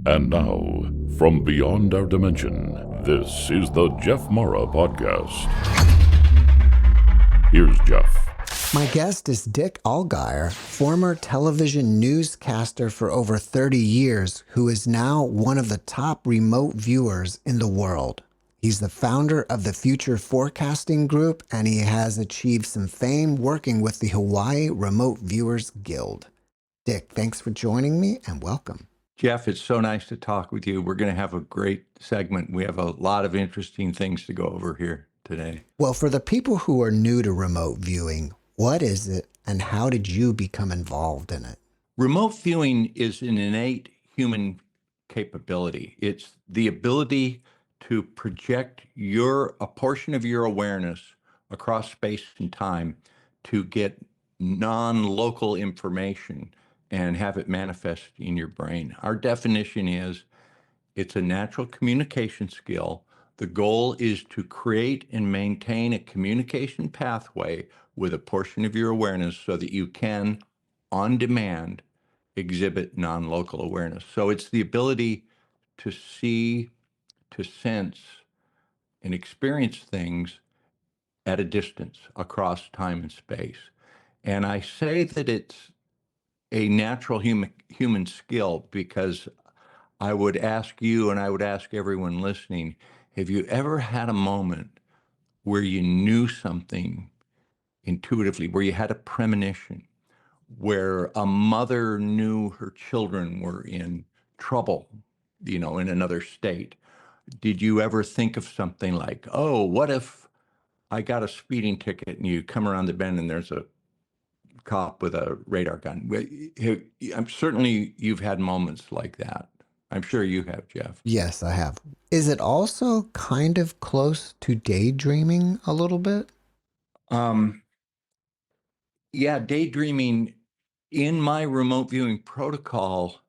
And now, from beyond our dimension, this is the JeffMara podcast. Here's Jeff. My guest is Dick Allgire, former television newscaster for over 30 years, who is now one of the top remote viewers in the world. He's the founder of the Future Forecasting Group, and he has achieved some fame working with the Hawaii Remote Viewers Guild. Dick, thanks for joining me and welcome. Jeff, it's so nice to talk with you. We're going to have a great segment. We have a lot of interesting things to go over here today. Well, for the people who are new to remote viewing, what is it and how did you become involved in it? Remote viewing is an innate human capability. It's the ability to project a portion of your awareness across space and time to get non-local information and have it manifest in your brain. Our definition is it's a natural communication skill. The goal is to create and maintain a communication pathway with a portion of your awareness so that you can, on demand, exhibit non-local awareness. So it's the ability to see, to sense, and experience things at a distance across time and space. And I say that it's a natural human skill because I would ask you and I would ask everyone listening, have you ever had a moment where you knew something intuitively, where you had a premonition, where a mother knew her children were in trouble, in another state? Did you ever think of something like, oh, what if I got a speeding ticket and you come around the bend and there's a cop with a radar gun? I'm certainly you've had moments like that. I'm sure you have, Jeff. Yes, I have. Is it also kind of close to daydreaming a little bit? Yeah, daydreaming. In my remote viewing protocol,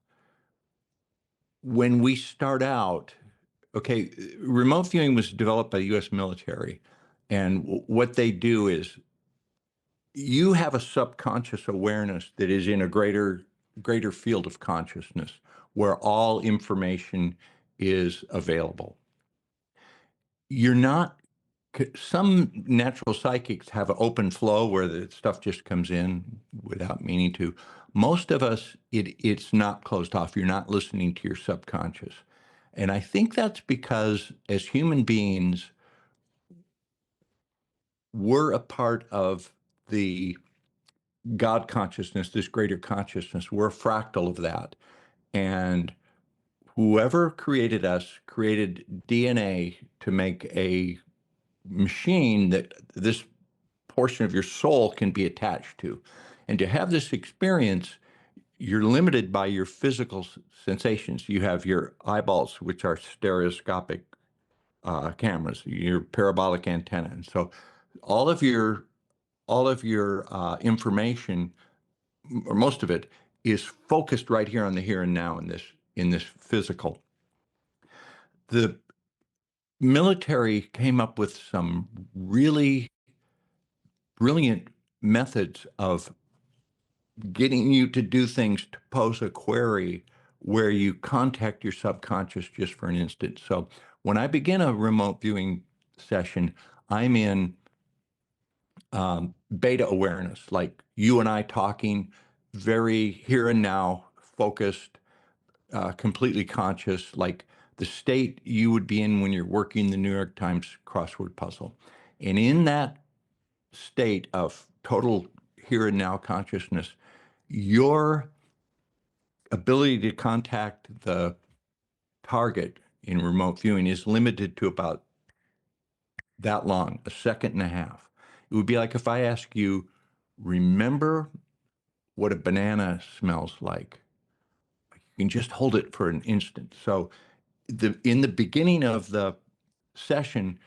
when we start out, okay, remote viewing was developed by the U.S. military. And what they do is you have a subconscious awareness that is in a greater field of consciousness where all information is available. Some natural psychics have an open flow where the stuff just comes in without meaning to. Most of us, it's not closed off. You're not listening to your subconscious. And I think that's because as human beings, we're a part of the God consciousness, this greater consciousness. We're a fractal of that. And whoever created us created DNA to make a machine that this portion of your soul can be attached to. And to have this experience, you're limited by your physical sensations. You have your eyeballs, which are stereoscopic cameras, your parabolic antenna. And so all of your information, or most of it, is focused right here on the here and now in this physical. The military came up with some really brilliant methods of getting you to do things, to pose a query where you contact your subconscious just for an instant. So when I begin a remote viewing session, I'm in beta awareness, like you and I talking, very here and now, focused, completely conscious, like the state you would be in when you're working the New York Times crossword puzzle. And in that state of total here and now consciousness, your ability to contact the target in remote viewing is limited to about that long, a second and a half. It would be like if I ask you, remember what a banana smells like. You can just hold it for an instant. So in the beginning of the session,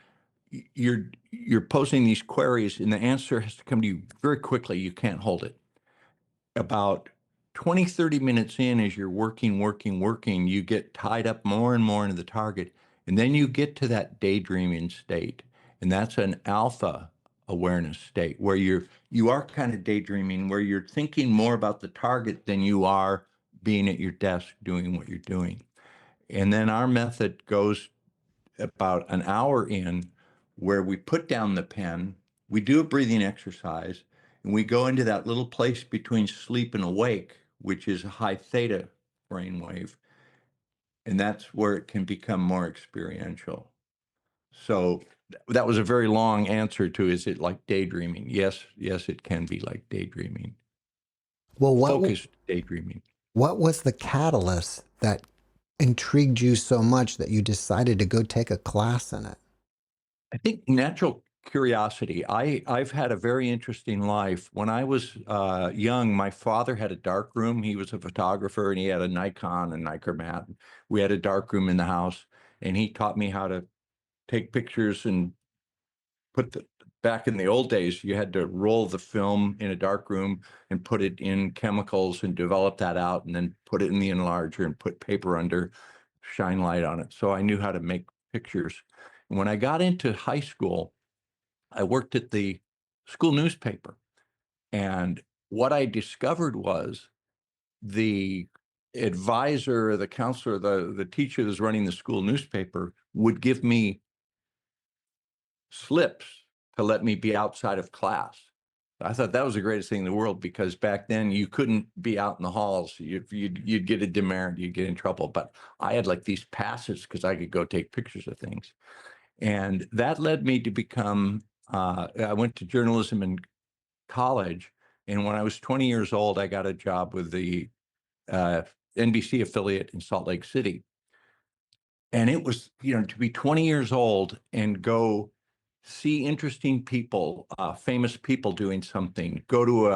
you're posing these queries and the answer has to come to you very quickly. You can't hold it. About 20, 30 minutes in, as you're working, you get tied up more and more into the target. And then you get to that daydreaming state. And that's an alpha awareness state where you are kind of daydreaming, where you're thinking more about the target than you are being at your desk doing what you're doing. And then our method goes about an hour in, where we put down the pen, we do a breathing exercise, and we go into that little place between sleep and awake, which is a high theta brainwave. And that's where it can become more experiential. So that was a very long answer to, is it like daydreaming? Yes, it can be like daydreaming, Well, focused daydreaming. what was the catalyst that intrigued you so much that you decided to go take a class in it? I think natural curiosity. I've had a very interesting life. When I was young, my father had a dark room. He was a photographer, and he had a Nikon and Nicormat. We had a dark room in the house, and he taught me how to take pictures and back in the old days, you had to roll the film in a dark room and put it in chemicals and develop that out, and then put it in the enlarger and put paper under, shine light on it. So I knew how to make pictures. And when I got into high school, I worked at the school newspaper. And what I discovered was the advisor, the counselor, the teacher that's running the school newspaper would give me slips to let me be outside of class. I thought that was the greatest thing in the world, because back then you couldn't be out in the halls. You'd get a demerit, you'd get in trouble. But I had like these passes because I could go take pictures of things. And that led me to become, I went to journalism in college. And when I was 20 years old, I got a job with the NBC affiliate in Salt Lake City. And it was, to be 20 years old and go see interesting people, famous people doing something, go to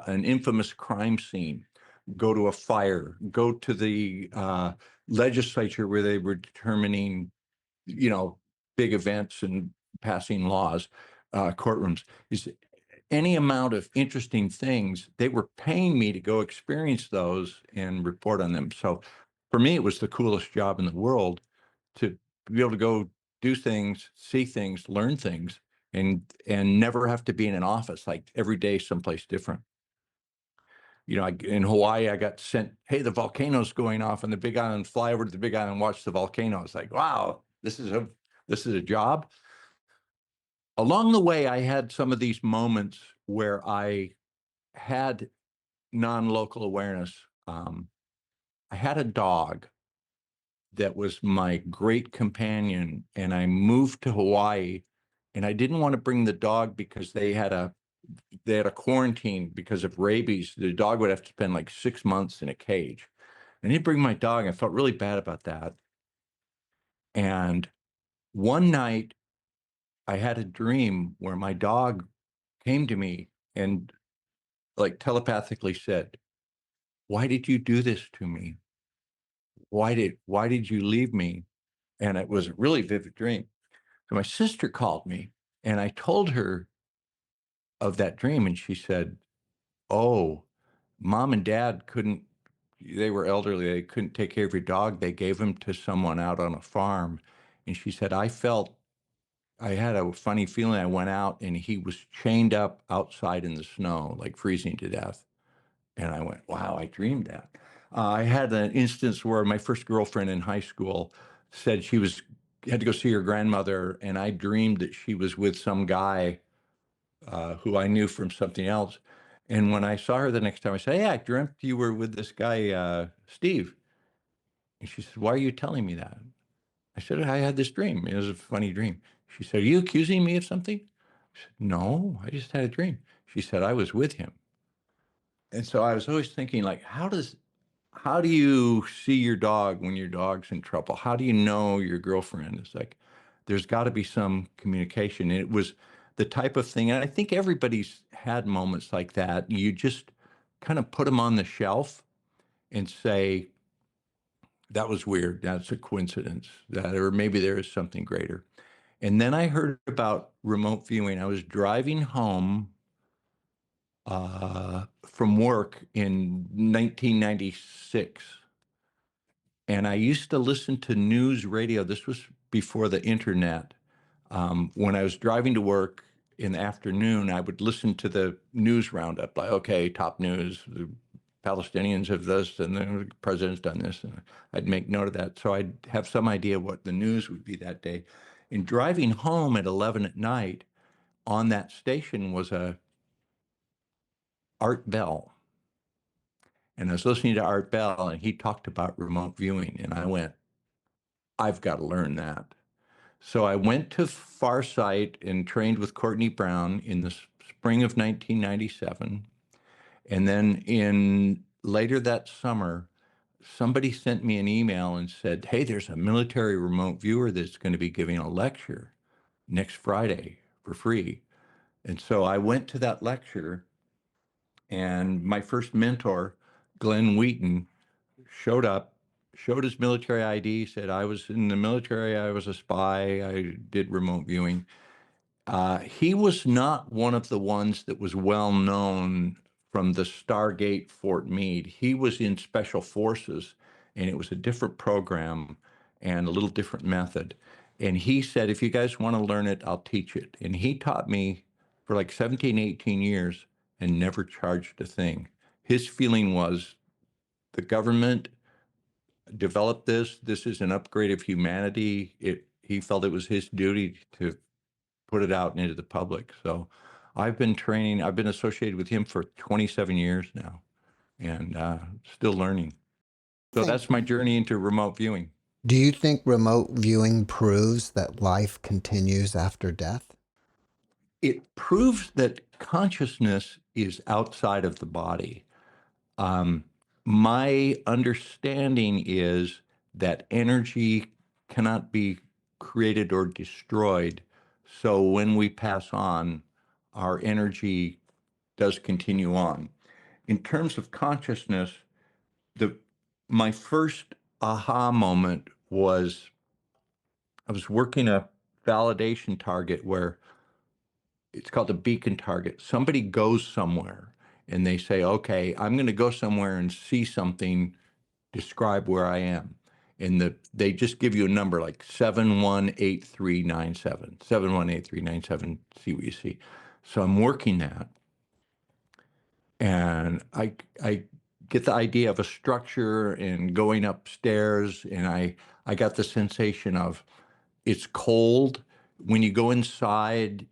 an infamous crime scene, go to a fire, go to the legislature where they were determining, big events and passing laws, courtrooms, is any amount of interesting things. They were paying me to go experience those and report on them. So for me, it was the coolest job in the world to be able to go do things, see things, learn things, and never have to be in an office, like every day someplace different. In Hawaii, I got sent, hey, the volcano's going off on the Big Island, fly over to the Big Island and watch the volcano. It's like, wow, this is a job. Along the way, I had some of these moments where I had non-local awareness. I had a dog that was my great companion, and I moved to Hawaii, and I didn't want to bring the dog because they had a quarantine because of rabies. The dog would have to spend like 6 months in a cage. And I didn't bring my dog. I felt really bad about that. And one night I had a dream where my dog came to me and like telepathically said, "Why did you do this to me? Why did you leave me?" And it was a really vivid dream. So my sister called me, and I told her of that dream, and she said, "Oh, mom and dad they were elderly. They couldn't take care of your dog. They gave him to someone out on a farm." And she said, I had a funny feeling. I went out and he was chained up outside in the snow, like freezing to death. And I went, wow, I dreamed that. I had an instance where my first girlfriend in high school said had to go see her grandmother, and I dreamed that she was with some guy who I knew from something else. And when I saw her the next time, I said, "Hey, I dreamt you were with this guy, Steve." And she said, "Why are you telling me that?" I said, "I had this dream. It was a funny dream." She said, "Are you accusing me of something?" I said, "No, I just had a dream." She said, "I was with him." And so I was always thinking, like, how do you see your dog when your dog's in trouble? How do you know your girlfriend? It's like, there's got to be some communication. And it was the type of thing, and I think everybody's had moments like that. You just kind of put them on the shelf and say, that was weird. That's a coincidence. Or maybe there is something greater. And then I heard about remote viewing. I was driving home from work in 1996. And I used to listen to news radio. This was before the internet. When I was driving to work in the afternoon, I would listen to the news roundup, like, okay, top news, Palestinians have this, and the president's done this. And I'd make note of that. So I'd have some idea what the news would be that day. And driving home at 11 at night, on that station was a Art Bell. And I was listening to Art Bell, and he talked about remote viewing. And I went, I've got to learn that. So I went to Farsight and trained with Courtney Brown in the spring of 1997. And then later that summer, somebody sent me an email and said, hey, there's a military remote viewer that's going to be giving a lecture next Friday for free. And so I went to that lecture, and my first mentor, Glenn Wheaton, showed up, showed his military ID, said, I was in the military, I was a spy, I did remote viewing. He was not one of the ones that was well known from the Stargate Fort Meade. He was in Special Forces, and it was a different program and a little different method. And he said, if you guys want to learn it, I'll teach it. And he taught me for like 17, 18 years and never charged a thing. His feeling was the government developed this. This is an upgrade of humanity. He felt it was his duty to put it out into the public. So I've been associated with him for 27 years now, and still learning. So that's my journey into remote viewing. Do you think remote viewing proves that life continues after death? It proves that consciousness is outside of the body. My understanding is that energy cannot be created or destroyed. So when we pass on, our energy does continue on. In terms of consciousness, my first aha moment was I was working a validation target where it's called a beacon target. Somebody goes somewhere and they say, okay, I'm going to go somewhere and see something, describe where I am. And they just give you a number like 718397, 718397, see what you see. So I'm working that. And I get the idea of a structure and going upstairs, and I got the sensation of it's cold. When you go inside,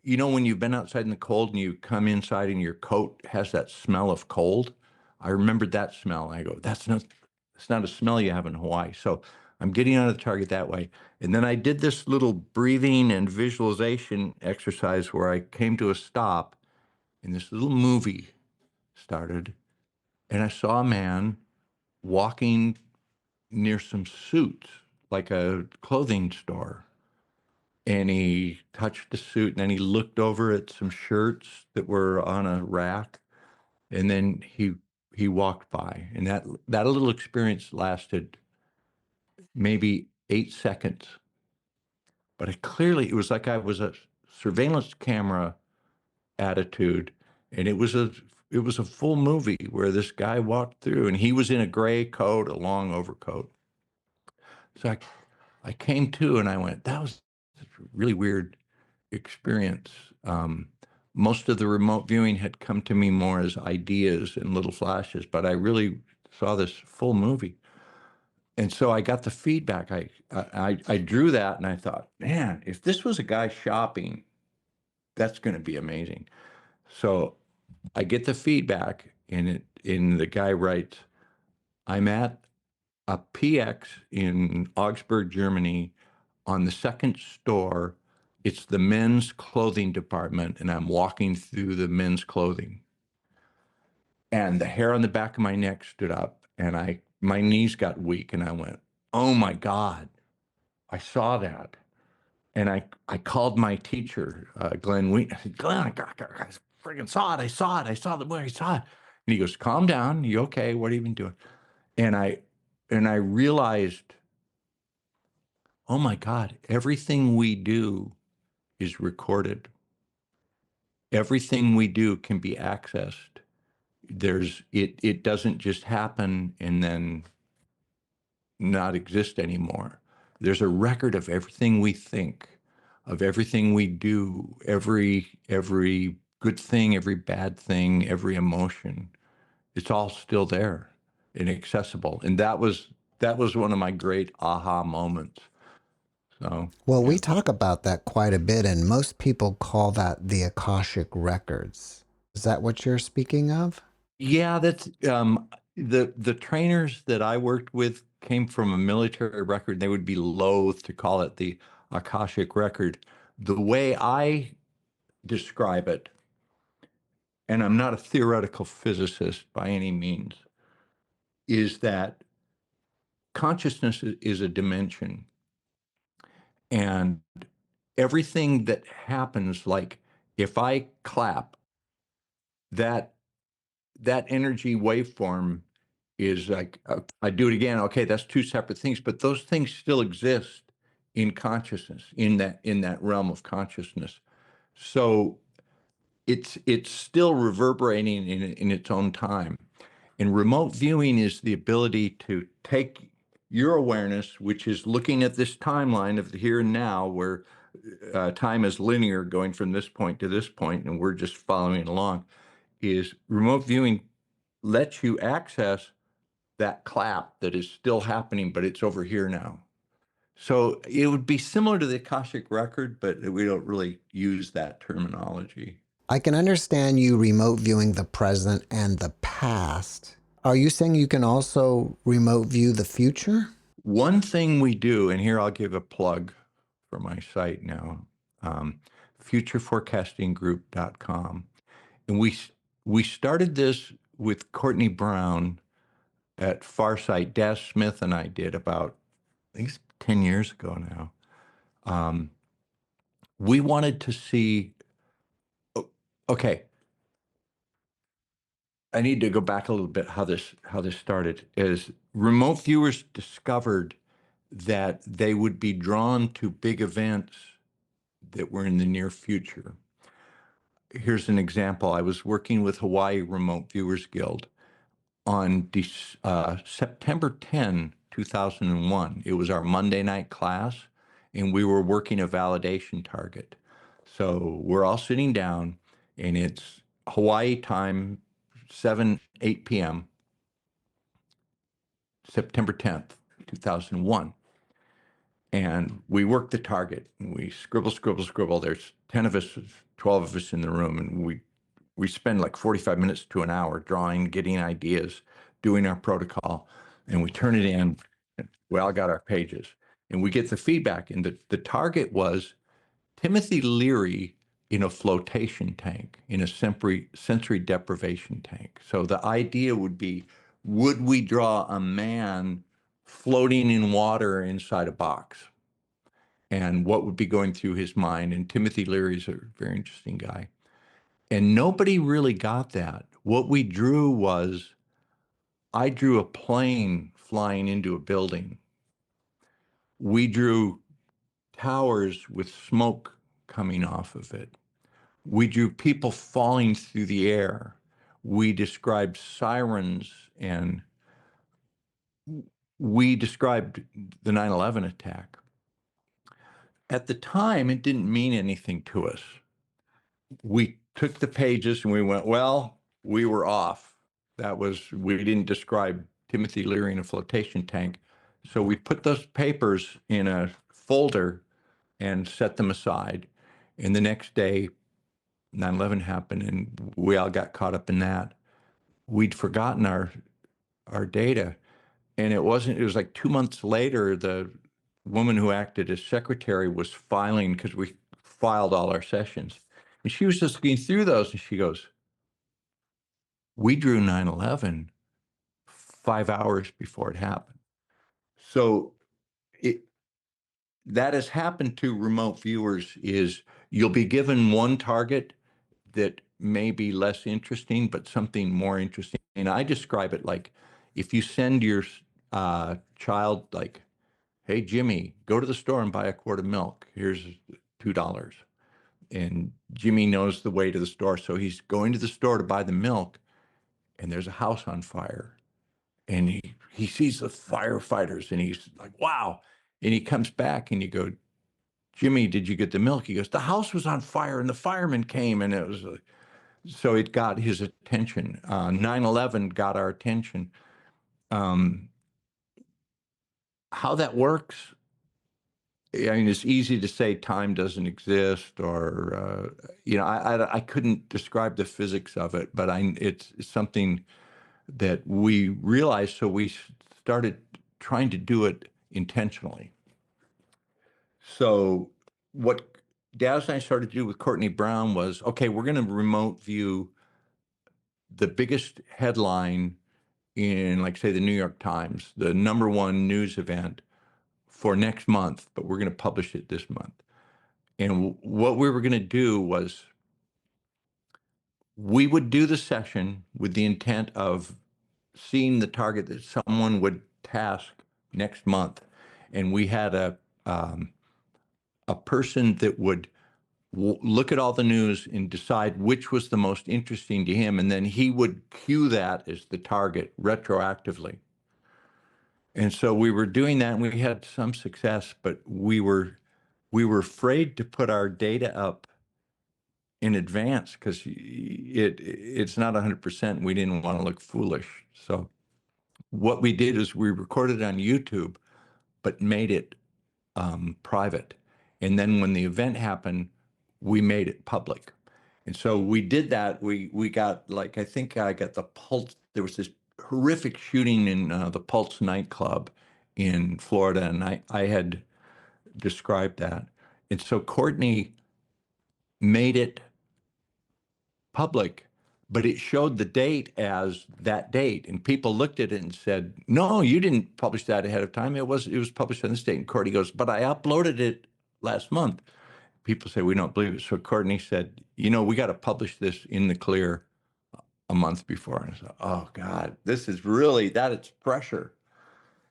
you know, when you've been outside in the cold and you come inside and your coat has that smell of cold, I remembered that smell. I go, it's not a smell you have in Hawaii. So I'm getting out of the target that way. And then I did this little breathing and visualization exercise where I came to a stop, and this little movie started, and I saw a man walking near some suits, like a clothing store. And he touched the suit, and then he looked over at some shirts that were on a rack, and then he walked by. And that little experience lasted maybe 8 seconds. But it was like I was a surveillance camera attitude, and it was a full movie where this guy walked through, and he was in a gray coat, a long overcoat. So I came to, and I went, that was a really weird experience. Most of the remote viewing had come to me more as ideas and little flashes, but I really saw this full movie. And so I got the feedback. I drew that, and I thought, man, if this was a guy shopping, that's going to be amazing. So I get the feedback, and the guy writes, I'm at a PX in Augsburg, Germany, on the second store. It's the men's clothing department, and I'm walking through the men's clothing. And the hair on the back of my neck stood up, and my knees got weak, and I went, oh my God, I saw that. And I called my teacher, Glenn Wheaton. I said, Glenn, I freaking saw it. I saw the movie, I saw it. And he goes, calm down. You okay? What have you been doing? And I realized, oh my God, everything we do is recorded. Everything we do can be accessed. It doesn't just happen and then not exist anymore. There's a record of everything we think, of everything we do, every good thing, every bad thing, every emotion. It's all still there and accessible. And that was one of my great aha moments. So, Well, yeah. we talk about that quite a bit, and most people call that the Akashic Records. Is that what you're speaking of? Yeah, that's the trainers that I worked with came from a military record. They would be loath to call it the Akashic record. The way I describe it, and I'm not a theoretical physicist by any means, is that consciousness is a dimension, and everything that happens, like if I clap, that that energy waveform is like, I do it again. Okay, that's two separate things, but those things still exist in consciousness, in that realm of consciousness. So it's still reverberating in its own time. And remote viewing is the ability to take your awareness, which is looking at this timeline of the here and now, where time is linear, going from this point to this point, and we're just following along. Is remote viewing lets you access that clap that is still happening, but it's over here now. So it would be similar to the Akashic record, but we don't really use that terminology. I can understand you remote viewing the present and the past. Are you saying you can also remote view the future? One thing we do, and here I'll give a plug for my site now, futureforecastinggroup.com. And we started this with Courtney Brown at Farsight. Daz Smith and I did about, I think it's 10 years ago now. We wanted to see, okay, I need to go back a little bit how this started. Is remote viewers discovered that they would be drawn to big events that were in the near future. Here's an example. I was working with Hawaii Remote Viewers Guild on September 10, 2001. It was our Monday night class, and we were working a validation target. So we're all sitting down, and it's Hawaii time, 8 p.m., September 10th, 2001. And we work the target, and we scribble, scribble, scribble. There's 10 of us, 12 of us in the room, and we spend like 45 minutes to an hour drawing, getting ideas, doing our protocol, and we turn it in. And we all got our pages, and we get the feedback. And the target was Timothy Leary in a flotation tank, in a sensory deprivation tank. So the idea would be, would we draw a man floating in water inside a box? And what would be going through his mind? And Timothy Leary's a very interesting guy. And nobody really got that. What we drew was, I drew a plane flying into a building. We drew towers with smoke coming off of it. We drew people falling through the air. We described sirens, and we described the 9/11 attack. At the time, it didn't mean anything to us. We took the pages and we went, well, we were off. We didn't describe Timothy Leary in a flotation tank. So we put those papers in a folder and set them aside. And the next day, 9/11 happened, and we all got caught up in that. We'd forgotten our data. And it was like 2 months later, the woman who acted as secretary was filing, because we filed all our sessions. And she was just looking through those, and she goes, we drew 9/11 5 hours before it happened. So that has happened to remote viewers. Is you'll be given one target that may be less interesting, but something more interesting. And I describe it like, if you send your child, like, hey, Jimmy, go to the store and buy a quart of milk. Here's $2. And Jimmy knows the way to the store. So he's going to the store to buy the milk, and there's a house on fire. And he sees the firefighters, and he's like, wow. And he comes back, and you go, Jimmy, did you get the milk? He goes, the house was on fire and the firemen came. And it was like, So it got his attention. 9/11 got our attention. Um, how that works, I mean, it's easy to say time doesn't exist, or I couldn't describe the physics of it, but it's something that we realized. So we started trying to do it intentionally. So what Daz and I started to do with Courtney Brown was, okay, we're going to remote view the biggest headline in, like, say, the New York Times, the #1 news event for next month, but we're going to publish it this month. And what we were going to do was we would do the session with the intent of seeing the target that someone would task next month. And we had a person that would look at all the news and decide which was the most interesting to him. And then he would cue that as the target retroactively. And so we were doing that, and we had some success, but we were afraid to put our data up in advance because it's not 100%. We didn't want to look foolish. So what we did is we recorded it on YouTube, but made it private. And then when the event happened, we made it public. And so we did that. We got, like, I think I got the Pulse. There was this horrific shooting in the Pulse nightclub in Florida, and I had described that. And so Courtney made it public, but it showed the date as that date, and people looked at it and said, "No, you didn't publish that ahead of time. It was published on this date." And Courtney goes, "But I uploaded it last month." People say, "We don't believe it." So Courtney said, "We got to publish this in the clear a month before." And I said, "Oh God, this is really it's pressure."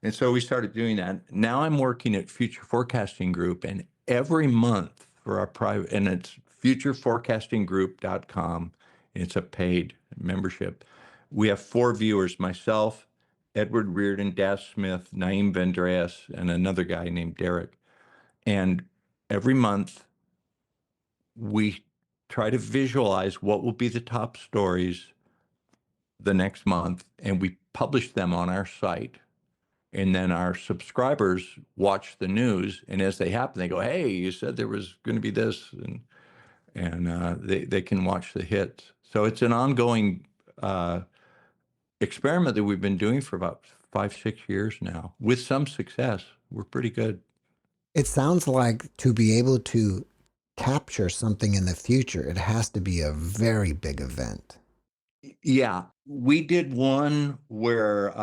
And so we started doing that. Now I'm working at Future Forecasting Group, and every month for our private, and it's futureforecastinggroup.com. It's a paid membership. We have 4 viewers: myself, Edward Reardon, Daz Smith, Naeem Vendreas, and another guy named Derek. And every month we try to visualize what will be the top stories the next month, and we publish them on our site. And then our subscribers watch the news, and as they happen, they go, "Hey, you said there was going to be this," and they can watch the hits. So it's an ongoing experiment that we've been doing for about 5-6 years now, with some success. We're pretty good. It sounds like to be able to capture something in the future, it has to be a very big event. Yeah, we did one where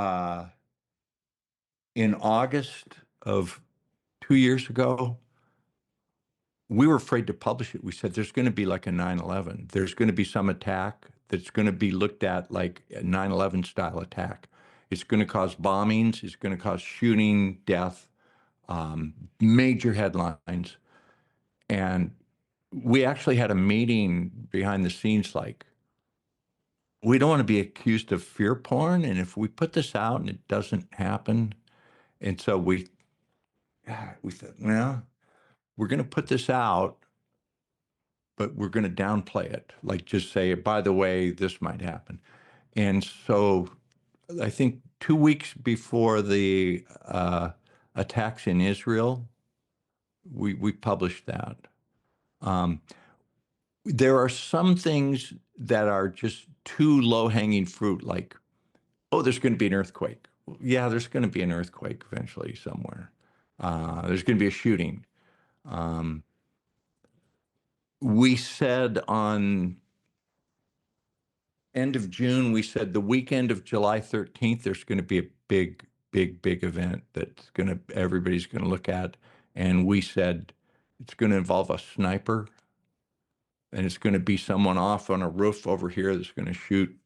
in August of 2 years ago, we were afraid to publish it. We said, there's going to be like a 9/11. There's going to be some attack that's going to be looked at like a 9/11 style attack. It's going to cause bombings. It's going to cause shooting, death, major headlines. And we actually had a meeting behind the scenes, like, we don't want to be accused of fear porn. And if we put this out and it doesn't happen, and so we thought, well, we're going to put this out, but we're going to downplay it. Like, just say, by the way, this might happen. And so I think 2 weeks before the attacks in Israel, we published that. There are some things that are just too low-hanging fruit, like, oh, there's going to be an earthquake. Yeah, there's going to be an earthquake eventually somewhere. There's going to be a shooting. We said on end of June, we said the weekend of July 13th, there's going to be a big, big, big event that's everybody's going to look at. And we said it's going to involve a sniper, and it's going to be someone off on a roof over here that's going to shoot,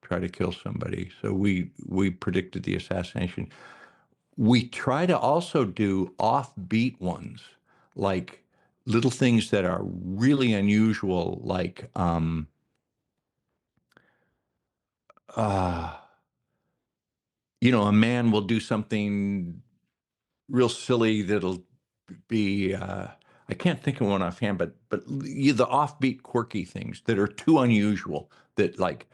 try to kill somebody. So we predicted the assassination. We try to also do offbeat ones, like little things that are really unusual, like a man will do something real silly that'll be I can't think of one offhand, but the offbeat, quirky things that are too unusual, that like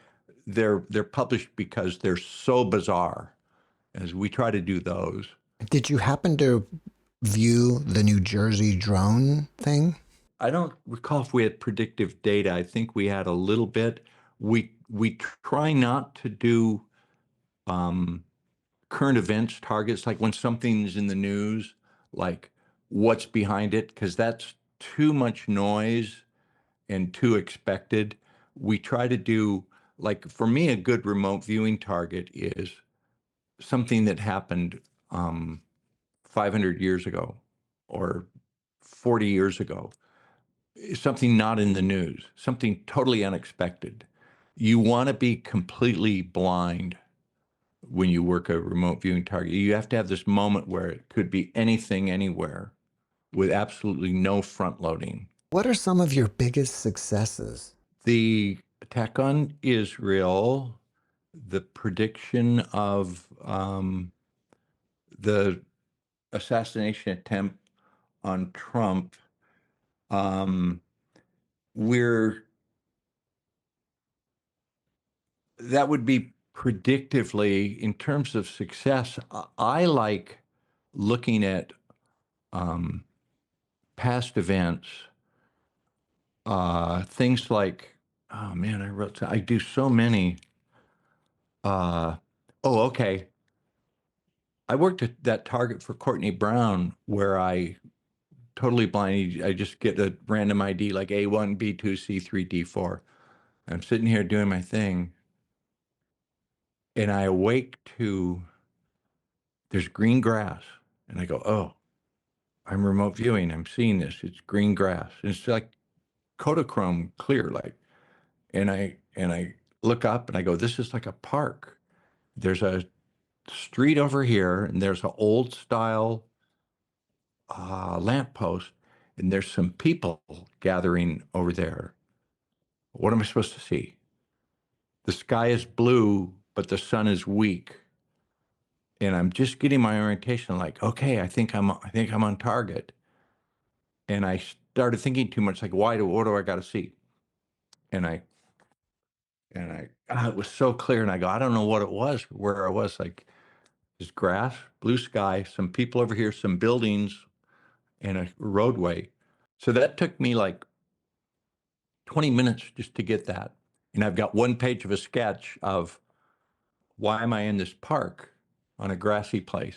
they're published because they're so bizarre. As we try to do those. Did you happen to view the New Jersey drone thing? I don't recall if we had predictive data. I think we had a little bit. We try not to do current events targets, like when something's in the news, like what's behind it, because that's too much noise and too expected. We try to do, like, for me, a good remote viewing target is something that happened 500 years ago or 40 years ago, something not in the news, something totally unexpected. You want to be completely blind when you work a remote viewing target. You have to have this moment where it could be anything, anywhere, with absolutely no front loading. What are some of your biggest successes? The attack on Israel, the prediction of the assassination attempt on Trump, um, we're that would be predictively in terms of success. I like looking at past events, things like, oh man, I do so many. Oh, okay. I worked at that target for Courtney Brown where I totally blind. I just get a random ID like A1, B2, C3, D4. I'm sitting here doing my thing, and I awake to there's green grass, and I go, oh, I'm remote viewing. I'm seeing this. It's green grass. And it's like Kodachrome clear, like, and I look up and I go, this is like a park. There's a street over here, and there's an old style lamppost, and there's some people gathering over there. What am I supposed to see? The sky is blue, but the sun is weak. And I'm just getting my orientation, like, okay, I think I'm on target. And I started thinking too much, like, what do I got to see? And it was so clear. And I go, I don't know what it was, where I was, like, there's grass, blue sky, some people over here, some buildings, and a roadway. So that took me like 20 minutes just to get that. And I've got one page of a sketch of why am I in this park on a grassy place?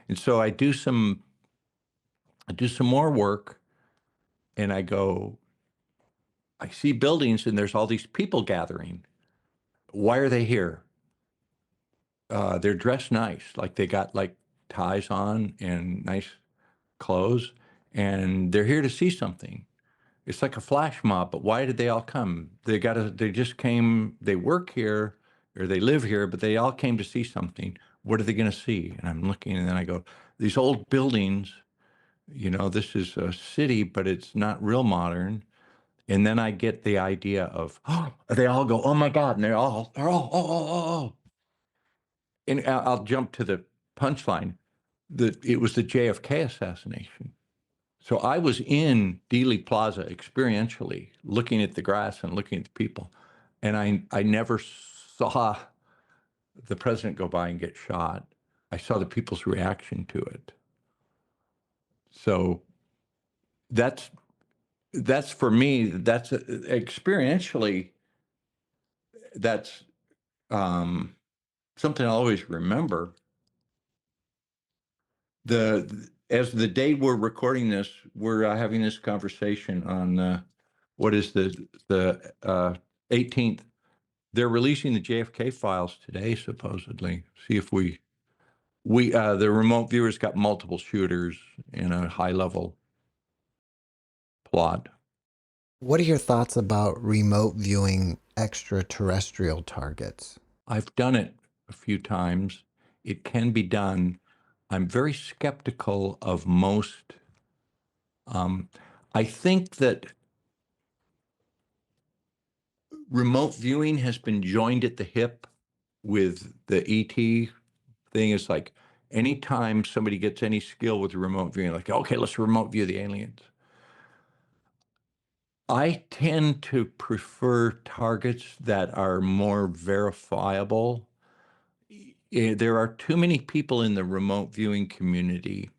And so I do some more work, and I go, I see buildings and there's all these people gathering. Why are they here? They're dressed nice, like they got like ties on and nice clothes, and they're here to see something. It's like a flash mob, but why did they all come? They just came, they work here or they live here, but they all came to see something. What are they going to see? And I'm looking, and then I go, these old buildings, this is a city, but it's not real modern. And then I get the idea of, oh, they all go, oh my God. And they're all, oh. And I'll jump to the punchline that it was the JFK assassination. So I was in Dealey Plaza experientially, looking at the grass and looking at the people. And I never saw the president go by and get shot. I saw the people's reaction to it. So that's for me, that's experientially, that's something I always remember. As the day we're recording this, we're having this conversation on what is the 18th. They're releasing the JFK files today, supposedly. See if we the remote viewers got multiple shooters in a high level plot. What are your thoughts about remote viewing extraterrestrial targets? I've done it a few times. It can be done. I'm very skeptical of most. I think that remote viewing has been joined at the hip with the ET thing. Is like anytime somebody gets any skill with remote viewing, like, okay, let's remote view the aliens. I tend to prefer targets that are more verifiable. There are too many people in the remote viewing community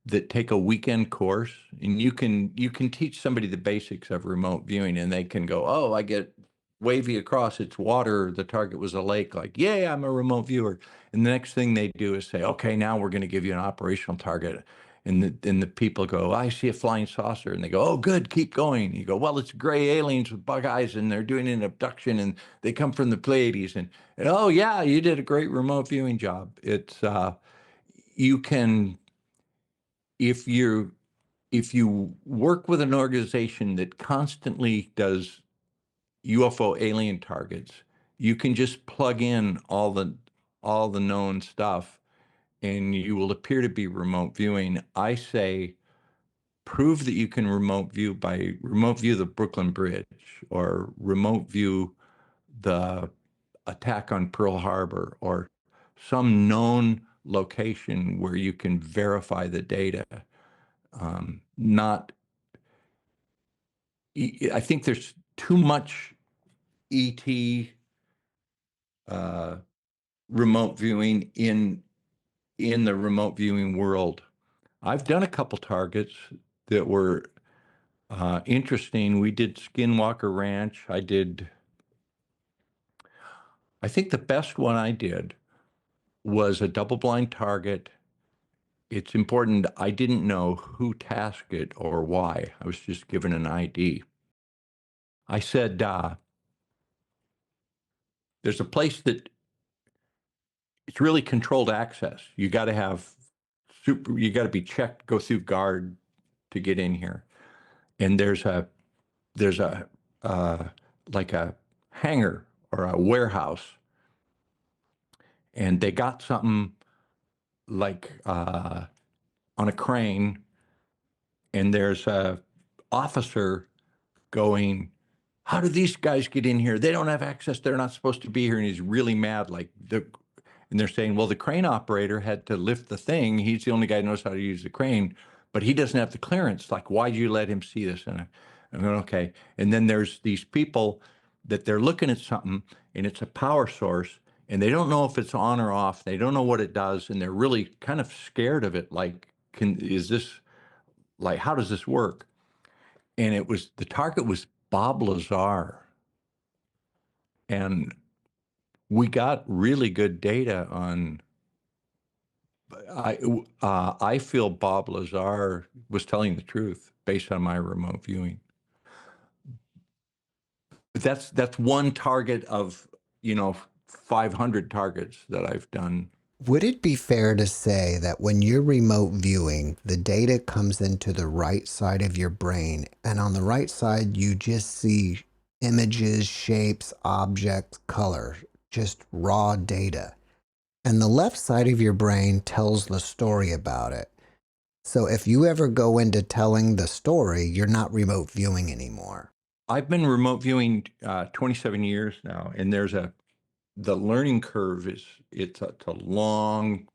that take a weekend course, and you can teach somebody the basics of remote viewing, and they can go, oh, I get wavy across, it's water, the target was a lake, like, yay, I'm a remote viewer. And the next thing they do is say, okay, now we're going to give you an operational target. And the people go, I see a flying saucer, and they go, oh, good, keep going. You go, well, it's gray aliens with bug eyes, and they're doing an abduction, and they come from the Pleiades, and oh yeah, you did a great remote viewing job. It's you can, if you work with an organization that constantly does UFO alien targets, you can just plug in all the known stuff, and you will appear to be remote viewing. I say prove that you can remote view by remote view the Brooklyn Bridge, or remote view the attack on Pearl Harbor, or some known location where you can verify the data. Not I think there's too much ET uh, remote viewing in the remote viewing world. I've done a couple targets that were interesting. We did Skinwalker Ranch. I think the best one I did was a double-blind target. It's important, I didn't know who tasked it or why. I was just given an ID. I said, there's a place that it's really controlled access. You got to have you got to be checked, go through guard to get in here. And there's a like a hangar or a warehouse, and they got something like on a crane, and there's a officer going, how do these guys get in here? They don't have access. They're not supposed to be here. And he's really mad. And they're saying, well, the crane operator had to lift the thing. He's the only guy who knows how to use the crane, but he doesn't have the clearance. Like, why'd you let him see this? And I'm going, okay. And then there's these people that they're looking at something, and it's a power source, and they don't know if it's on or off. They don't know what it does. And they're really kind of scared of it. Like, how does this work? And the target was Bob Lazar. And we got really good data on, I feel Bob Lazar was telling the truth based on my remote viewing. But that's one target of, 500 targets that I've done. Would it be fair to say that when you're remote viewing, the data comes into the right side of your brain, and on the right side, you just see images, shapes, objects, color, just raw data. And the left side of your brain tells the story about it. So if you ever go into telling the story, you're not remote viewing anymore. I've been remote viewing 27 years now, and the learning curve it's a long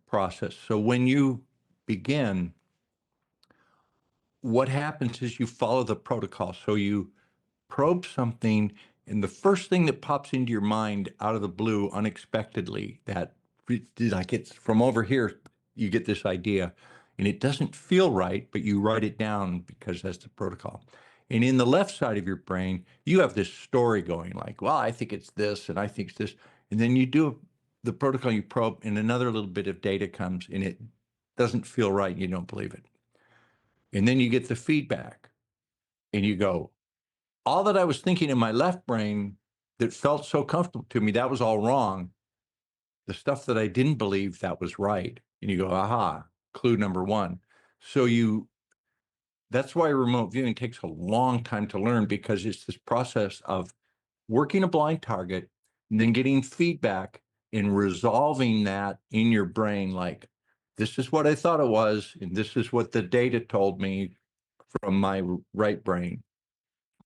process. So when you begin, what happens is you follow the protocol. So you probe something, and the first thing that pops into your mind out of the blue unexpectedly, that like it's from over here, you get this idea, and it doesn't feel right, but you write it down because that's the protocol. And in the left side of your brain, you have this story going, like, well, I think it's this, and I think it's this. And then you do the protocol, you probe, and another little bit of data comes, and it doesn't feel right, and you don't believe it. And then you get the feedback, and you go, all that I was thinking in my left brain that felt so comfortable to me, that was all wrong. The stuff that I didn't believe, that was right. And you go, aha, clue number one. So that's why remote viewing takes a long time to learn, because it's this process of working a blind target and then getting feedback and resolving that in your brain. Like, this is what I thought it was, and this is what the data told me from my right brain.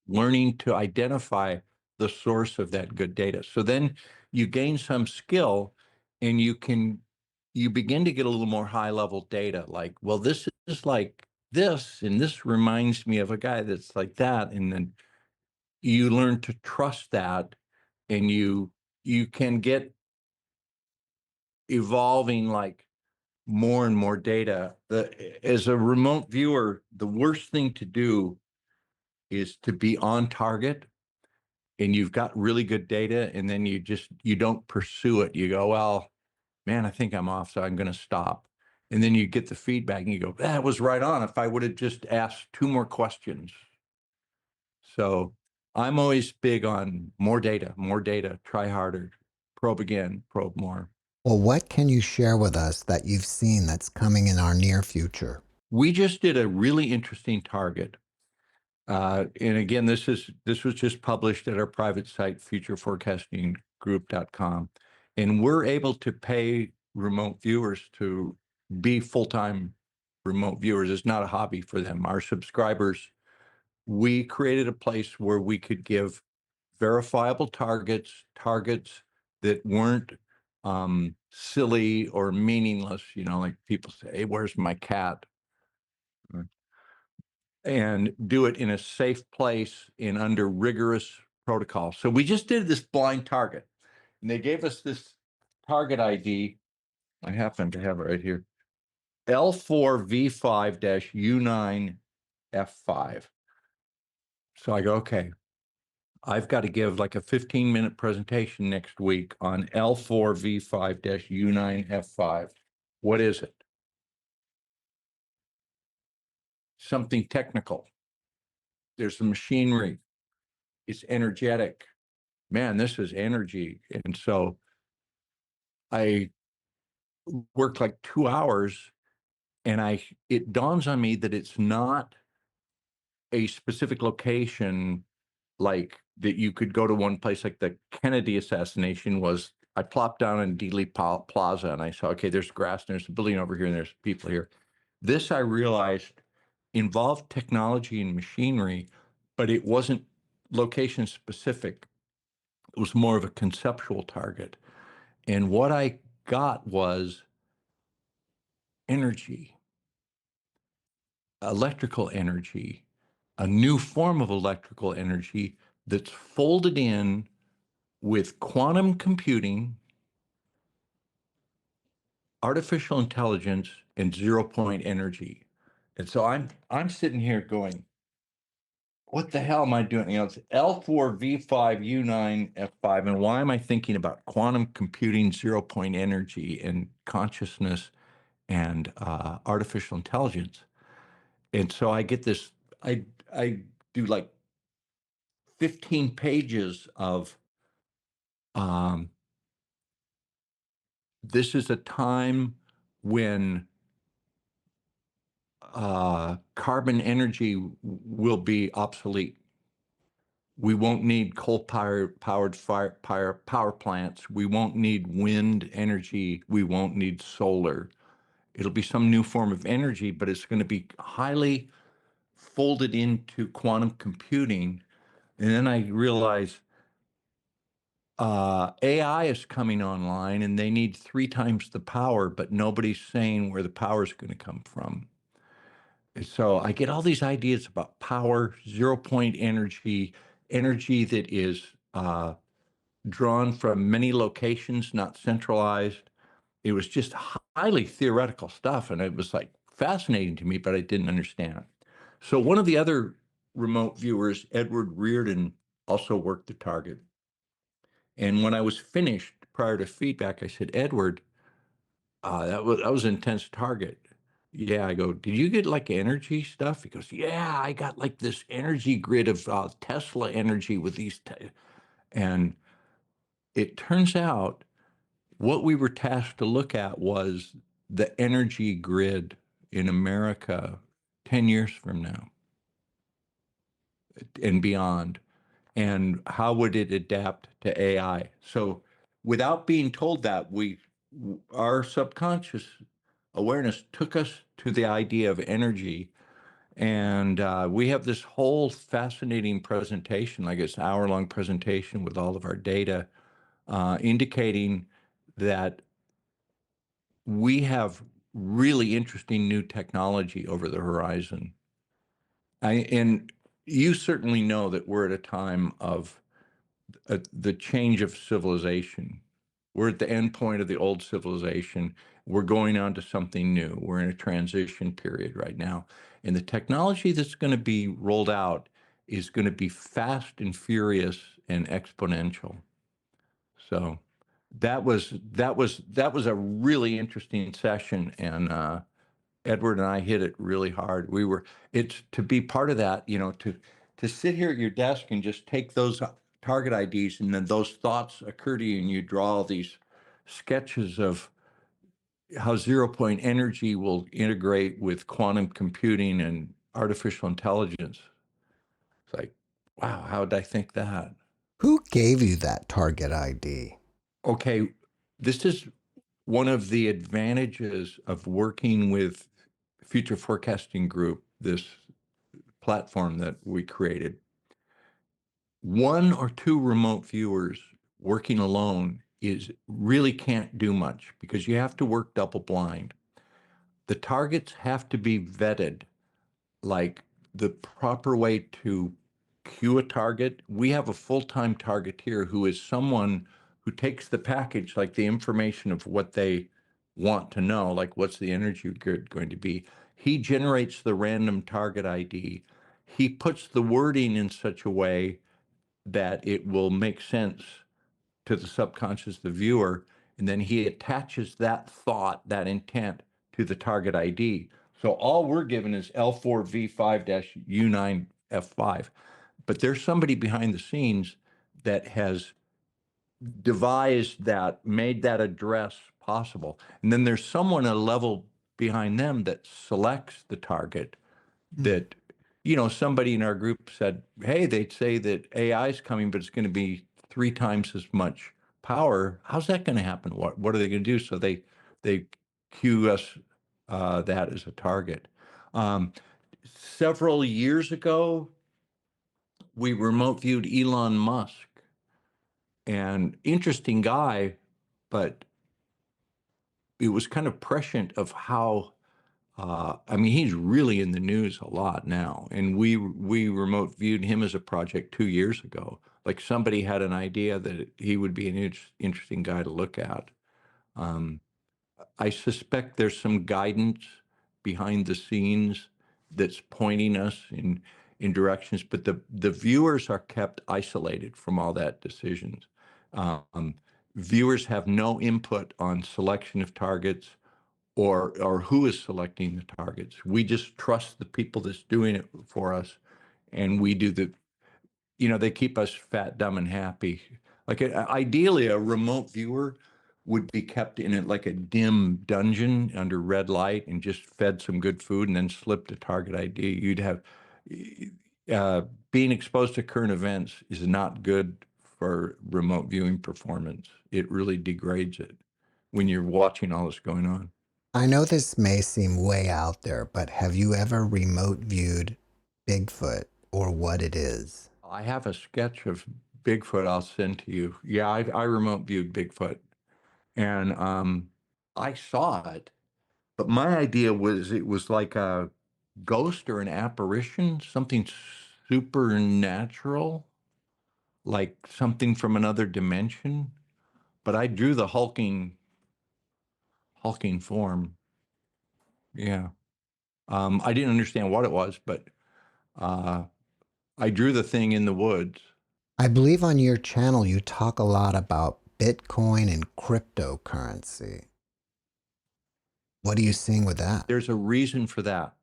Learning to identify the source of that good data. So then you gain some skill, and you begin to get a little more high level data. Like, well, this is like this, and this reminds me of a guy that's like that. And then you learn to trust that, and you can get evolving like more and more data. As a remote viewer, the worst thing to do is to be on target and you've got really good data, and then you don't pursue it. You go, well, man, I think I'm off, so I'm going to stop. And then you get the feedback and you go, that was right on. If I would have just asked 2 more questions. So I'm always big on more data, try harder, probe again, probe more. Well, what can you share with us that you've seen that's coming in our near future? We just did a really interesting target. And again, this was just published at our private site, futureforecastinggroup.com. And we're able to pay remote viewers to be full-time remote viewers. It's not a hobby for them. Our subscribers, we created a place where we could give verifiable targets that weren't silly or meaningless, like people say, hey, where's my cat? And do it in a safe place and under rigorous protocol. So we just did this blind target, and they gave us this target ID. I happen to have it right here. L4V5-U9F5. So I go, okay, I've got to give like a 15-minute presentation next week on L4V5-U9F5. What is it? Something technical. There's some machinery. It's energetic. Man, this is energy. And so I worked like 2 hours, and it dawns on me that it's not a specific location like that you could go to one place. Like the Kennedy assassination was, I plopped down in Dealey Plaza and I saw, okay, there's grass and there's a building over here and there's people here. This, I realized, involved technology and machinery, but it wasn't location specific. It was more of a conceptual target. And what I got was energy, electrical energy, a new form of electrical energy that's folded in with quantum computing, artificial intelligence, and zero-point energy. And so I'm sitting here going, what the hell am I doing? It's L4V5U9F5, and why am I thinking about quantum computing, zero-point energy, and consciousness and artificial intelligence? And so I get this, I do like 15 pages of this is a time when carbon energy will be obsolete. We won't need coal-powered power plants. We won't need wind energy. We won't need solar. It'll be some new form of energy, but it's going to be highly folded into quantum computing. And then I realize AI is coming online and they need 3 times the power, but nobody's saying where the power is going to come from. And so I get all these ideas about power, zero-point energy, energy that is drawn from many locations, not centralized. It was just highly theoretical stuff, and it was like fascinating to me, but I didn't understand. So one of the other remote viewers, Edward Reardon, also worked the target. And when I was finished, prior to feedback, I said, Edward, that was an intense target. Yeah, I go, did you get like energy stuff? He goes, yeah, I got like this energy grid of Tesla energy with these. And it turns out what we were tasked to look at was the energy grid in America 10 years from now and beyond. And how would it adapt to AI? So without being told that, our subconscious awareness took us to the idea of energy. And we have this whole fascinating presentation, like it's an hour-long presentation with all of our data, indicating that we have really interesting new technology over the horizon. And you certainly know that we're at a time of the change of civilization. We're at the end point of the old civilization. We're going on to something new. We're in a transition period right now. And the technology that's going to be rolled out is going to be fast and furious and exponential. So that was a really interesting session, and Edward and I hit it really hard. It's to be part of that, to sit here at your desk and just take those target IDs, and then those thoughts occur to you, and you draw all these sketches of how zero point energy will integrate with quantum computing and artificial intelligence. It's like, wow, how did I think that? Who gave you that target ID? Okay, this is one of the advantages of working with Future Forecasting Group, this platform that we created. One or two remote viewers working alone really can't do much because you have to work double blind. The targets have to be vetted, like the proper way to queue a target. We have a full-time targeteer who is someone who takes the package, like the information of what they want to know, like what's the energy grid going to be. He generates the random target ID. He puts the wording in such a way that it will make sense to the subconscious, the viewer, and then he attaches that thought, that intent to the target ID. So all we're given is L4V5-U9F5, but there's somebody behind the scenes that has devised that, made that address possible. And then there's someone a level behind them that selects the target that, somebody in our group said, hey, they'd say that AI is coming, but it's going to be 3 times as much power. How's that going to happen? What are they going to do? So they cue us that as a target. Several years ago, we remote viewed Elon Musk, and interesting guy, but it was kind of prescient of how he's really in the news a lot now, and we remote viewed him as a project 2 years ago. Like somebody had an idea that he would be an interesting guy to look at. Um, I suspect there's some guidance behind the scenes that's pointing us in directions, but the viewers are kept isolated from all that decisions. Um, Viewers have no input on selection of targets or who is selecting the targets. We just trust the people that's doing it for us, and we do they keep us fat, dumb, and happy. Like ideally, a remote viewer would be kept in like a dim dungeon under red light and just fed some good food and then slipped a target ID. You'd have being exposed to current events is not good for remote viewing performance. It really degrades it when you're watching all this going on. I know this may seem way out there, but have you ever remote viewed Bigfoot or what it is? I have a sketch of Bigfoot I'll send to you. Yeah, I remote viewed Bigfoot, and I saw it, but my idea was it was like a ghost or an apparition, something supernatural, like something from another dimension. But I drew the hulking form. Yeah, I didn't understand what it was, but uh, I drew the thing in the woods. I believe on your channel you talk a lot about Bitcoin and cryptocurrency. What are you seeing with that? There's a reason for that.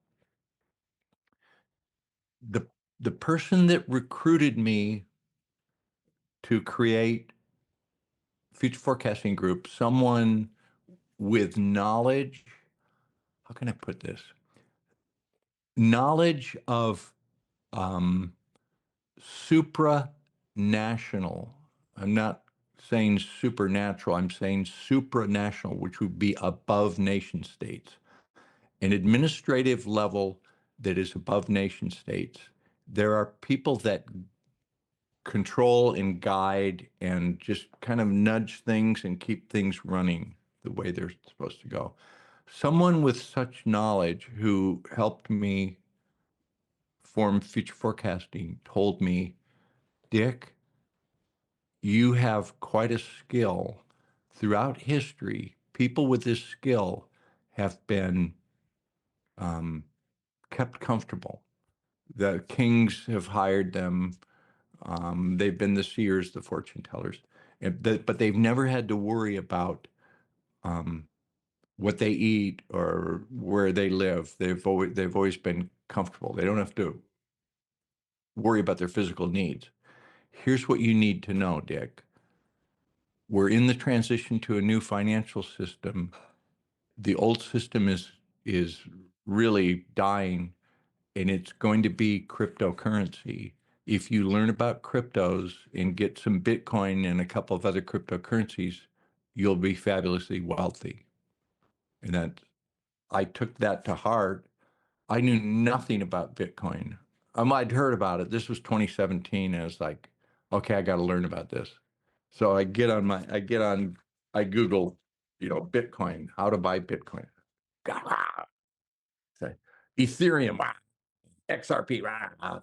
The person that recruited me to create Future Forecasting Group, someone with knowledge, how can I put this? Knowledge of supranational. I'm not saying supernatural, I'm saying supranational, which would be above nation states. An administrative level that is above nation states. There are people that control and guide and just kind of nudge things and keep things running the way they're supposed to go. someone with such knowledge who helped me form future forecasting told me, Dick, you have quite a skill. Throughout history, people with this skill have been kept comfortable. The kings have hired them. They've been the seers, the fortune tellers, but they've never had to worry about what they eat or where they live. They've always been comfortable. They don't have to worry about their physical needs. Here's what you need to know, Dick. We're in the transition to a new financial system. The old system is really dying, and it's going to be cryptocurrency. If you learn about cryptos and get some Bitcoin and a couple of other cryptocurrencies, you'll be fabulously wealthy. And that I took that to heart. I knew nothing about Bitcoin. I'd heard about it. This was 2017. And I was like, okay, I got to learn about this. So I Google, Bitcoin, how to buy Bitcoin. Ethereum, XRP,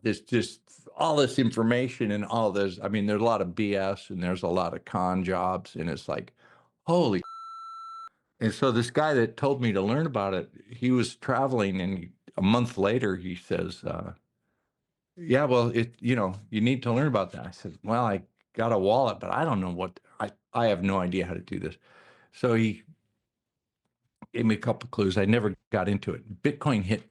there's just all this information and all this. I mean, there's a lot of BS and there's a lot of con jobs, and it's like, holy. And so this guy that told me to learn about it, he was traveling, and a month later he says, yeah, well, you need to learn about that. I said, well, I got a wallet, but I don't know I have no idea how to do this. So he gave me a couple of clues. I never got into it. Bitcoin hit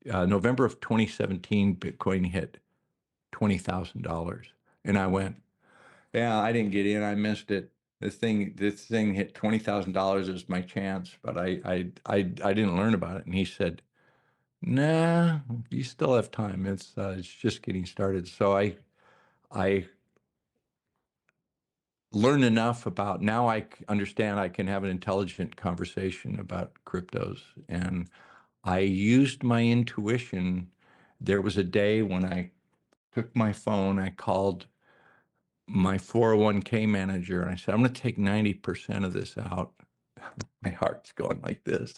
November of 2017. Bitcoin hit $20,000, and I went, yeah, I didn't get in. I missed it. This thing hit $20,000 as my chance, but I didn't learn about it. And he said, nah, you still have time. It's just getting started. So I learned enough about, now I understand I can have an intelligent conversation about cryptos. And I used my intuition. There was a day when I took my phone, I called my 401k manager, and I said, I'm going to take 90% of this out. My heart's going like this.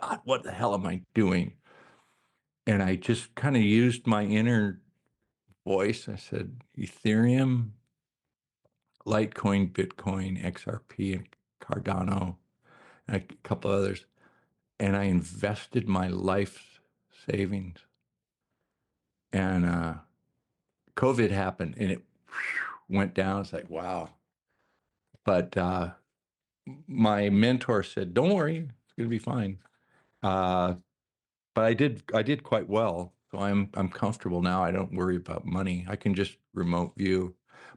God, what the hell am I doing? And I just kind of used my inner voice. I said, Ethereum, Litecoin, Bitcoin, XRP, and Cardano, and a couple others. And I invested my life's savings. And COVID happened, and it went down. It's like, wow. But my mentor said, don't worry, it's going to be fine. But I did quite well. So I'm comfortable now. I don't worry about money. I can just remote view.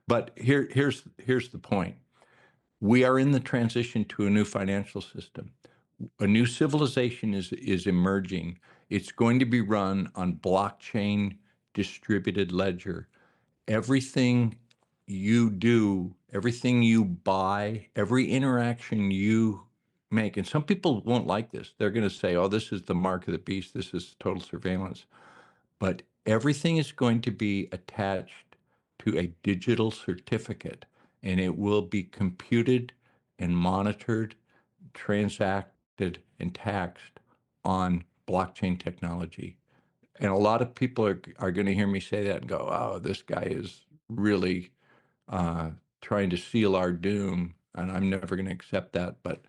But here's the point. We are in the transition to a new financial system. A new civilization is emerging. It's going to be run on blockchain distributed ledger. Everything you do, everything you buy, every interaction you make, and some people won't like this. They're going to say, oh, this is the mark of the beast. This is total surveillance. But everything is going to be attached to a digital certificate, and it will be computed and monitored, transacted, and taxed on blockchain technology. And a lot of people are going to hear me say that and go, oh, this guy is really trying to seal our doom. And I'm never going to accept that, but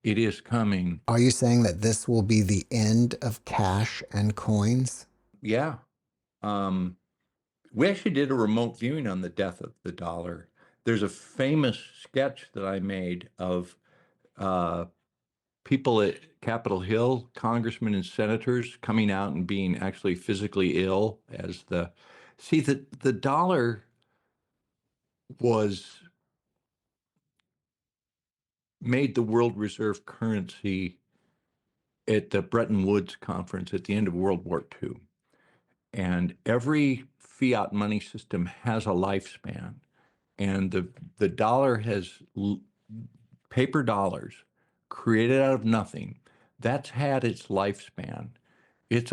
it is coming. Are you saying that this will be the end of cash and coins? Yeah. We actually did a remote viewing on the death of the dollar. There's a famous sketch that I made of people at Capitol Hill, congressmen and senators, coming out and being actually physically ill as the dollar was made the world reserve currency at the Bretton Woods conference at the end of World War II. And every fiat money system has a lifespan. And the dollar has paper dollars created out of nothing. That's had its lifespan. It's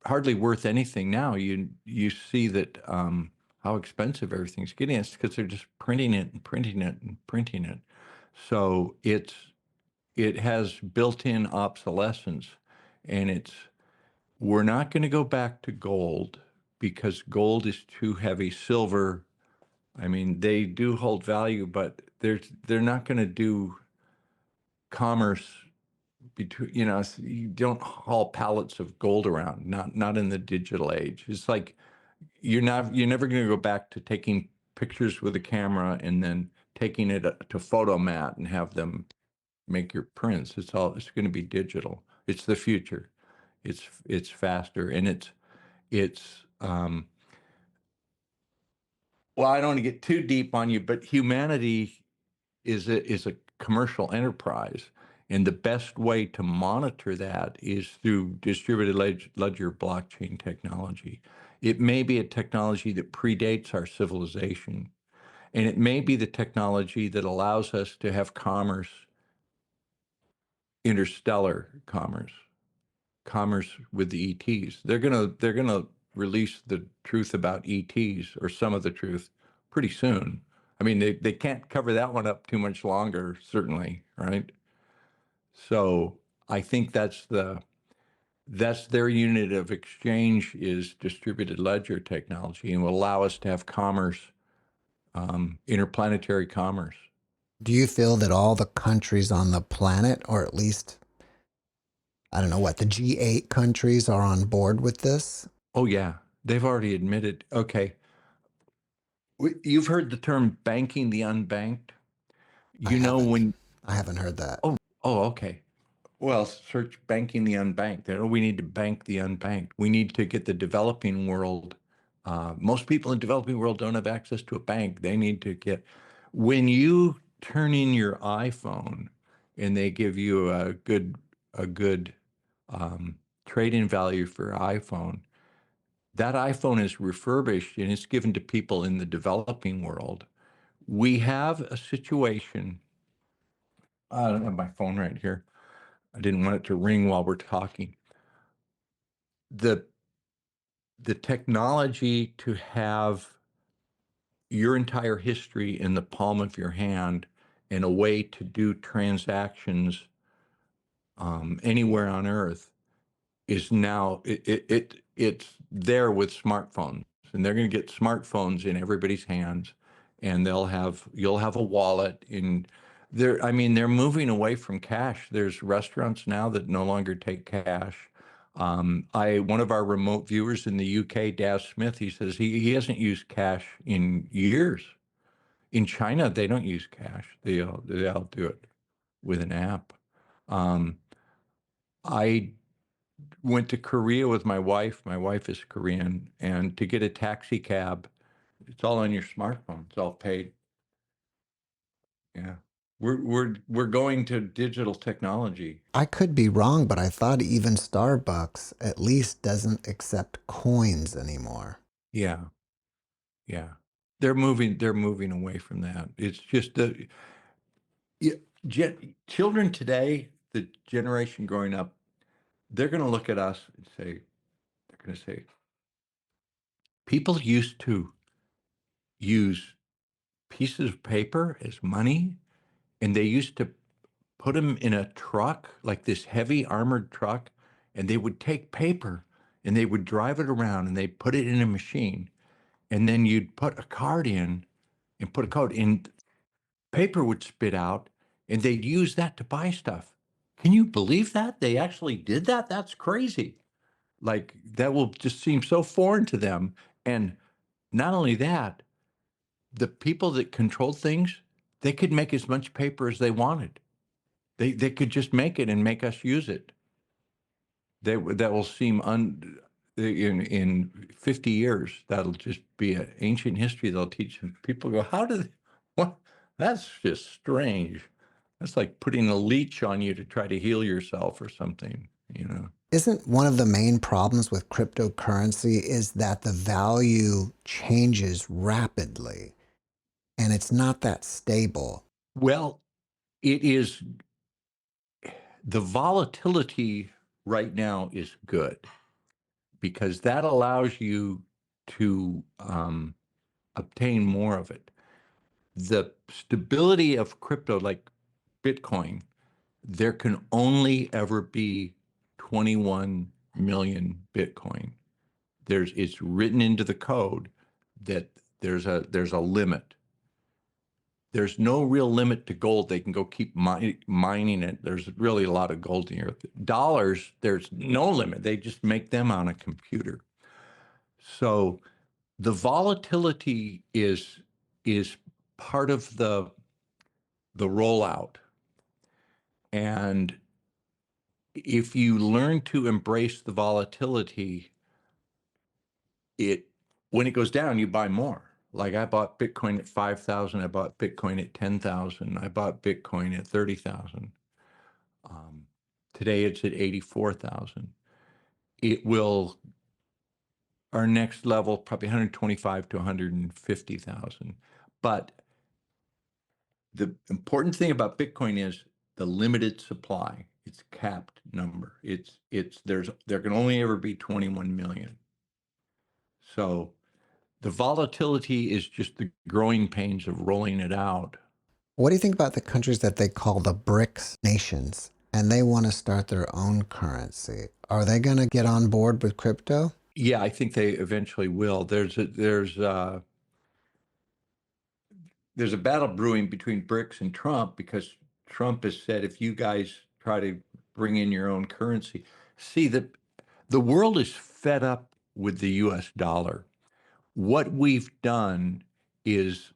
hardly worth anything now. You see that how expensive everything's getting. It's because they're just printing it and printing it and printing it. So it has built-in obsolescence, and we're not going to go back to gold because gold is too heavy. Silver, I mean, they do hold value, but they're not going to do commerce between, you don't haul pallets of gold around, not in the digital age. It's like you're never going to go back to taking pictures with a camera and then taking it to Photomat and have them make your prints. It's going to be digital. It's the future. It's faster, and it's well, I don't want to get too deep on you, but humanity is a commercial enterprise, and the best way to monitor that is through distributed ledger blockchain technology. It may be a technology that predates our civilization, and it may be the technology that allows us to have commerce, interstellar commerce with the ETs. They're gonna release the truth about ETs, or some of the truth, pretty soon. I mean, they can't cover that one up too much longer, certainly, right? So I think that's their unit of exchange, is distributed ledger technology, and will allow us to have commerce, interplanetary commerce. Do you feel that all the countries on the planet, or at least, I don't know what, the G8 countries are on board with this? Oh yeah, they've already admitted. Okay, you've heard the term banking the unbanked. I You know haven't. when I haven't heard that. Oh, okay. Well, search banking the unbanked. We need to bank the unbanked. We need to get the developing world. Most people in the developing world don't have access to a bank. They need to get, when you turn in your iPhone and they give you a good trade-in value for iPhone, that iPhone is refurbished and it's given to people in the developing world. We have a situation. I don't have my phone right here. I didn't want it to ring while we're talking. The the technology to have your entire history in the palm of your hand, and a way to do transactions anywhere on Earth, is now it's there with smartphones, and they're going to get smartphones in everybody's hands, and you'll have a wallet in there. I mean, they're moving away from cash. There's restaurants now that no longer take cash. One of our remote viewers in the UK, Daz Smith, he says he hasn't used cash in years. In China, they don't use cash. They'll do it with an app. Um, I went to Korea with my wife. My wife is Korean, and to get a taxi cab, it's all on your smartphone. It's all paid. Yeah, we're going to digital technology. I could be wrong, but I thought even Starbucks at least doesn't accept coins anymore. Yeah, yeah. They're moving away from that. It's just the yeah, children today, the generation growing up, they're going to look at us and they're going to say, people used to use pieces of paper as money, and they used to put them in a truck, like this heavy armored truck, and they would take paper and they would drive it around and they'd put it in a machine. And then you'd put a card in and put a code in, paper would spit out, and they'd use that to buy stuff. Can you believe that? They actually did that? That's crazy. Like, that will just seem so foreign to them. And not only that, the people that controlled things, they could make as much paper as they wanted. They could just make it and make us use it. That will seem in 50 years, that'll just be an ancient history they'll teach, and people go, how did what? That's just strange. That's like putting a leech on you to try to heal yourself or something, you know. Isn't one of the main problems with cryptocurrency is that the value changes rapidly and it's not that stable? Well, it is, the volatility right now is good, because that allows you to obtain more of it. The stability of crypto, like Bitcoin, there can only ever be 21 million Bitcoin. It's written into the code that there's a limit. There's no real limit to gold. They can go keep mining it. There's really a lot of gold in here. Dollars, there's no limit. They just make them on a computer. So the volatility is part of the rollout. And if you learn to embrace the volatility, when it goes down, you buy more. Like I bought Bitcoin at 5,000. I bought Bitcoin at 10,000. I bought Bitcoin at 30,000. Today it's at 84,000. It will, our next level, probably 125 to 150,000. But the important thing about Bitcoin is the limited supply. It's capped number. There can only ever be 21 million. So the volatility is just the growing pains of rolling it out. What do you think about the countries that they call the BRICS nations and they want to start their own currency? Are they going to get on board with crypto? Yeah, I think they eventually will. There's a battle brewing between BRICS and Trump because Trump has said if you guys try to bring in your own currency, see that the world is fed up with the US dollar. What we've done is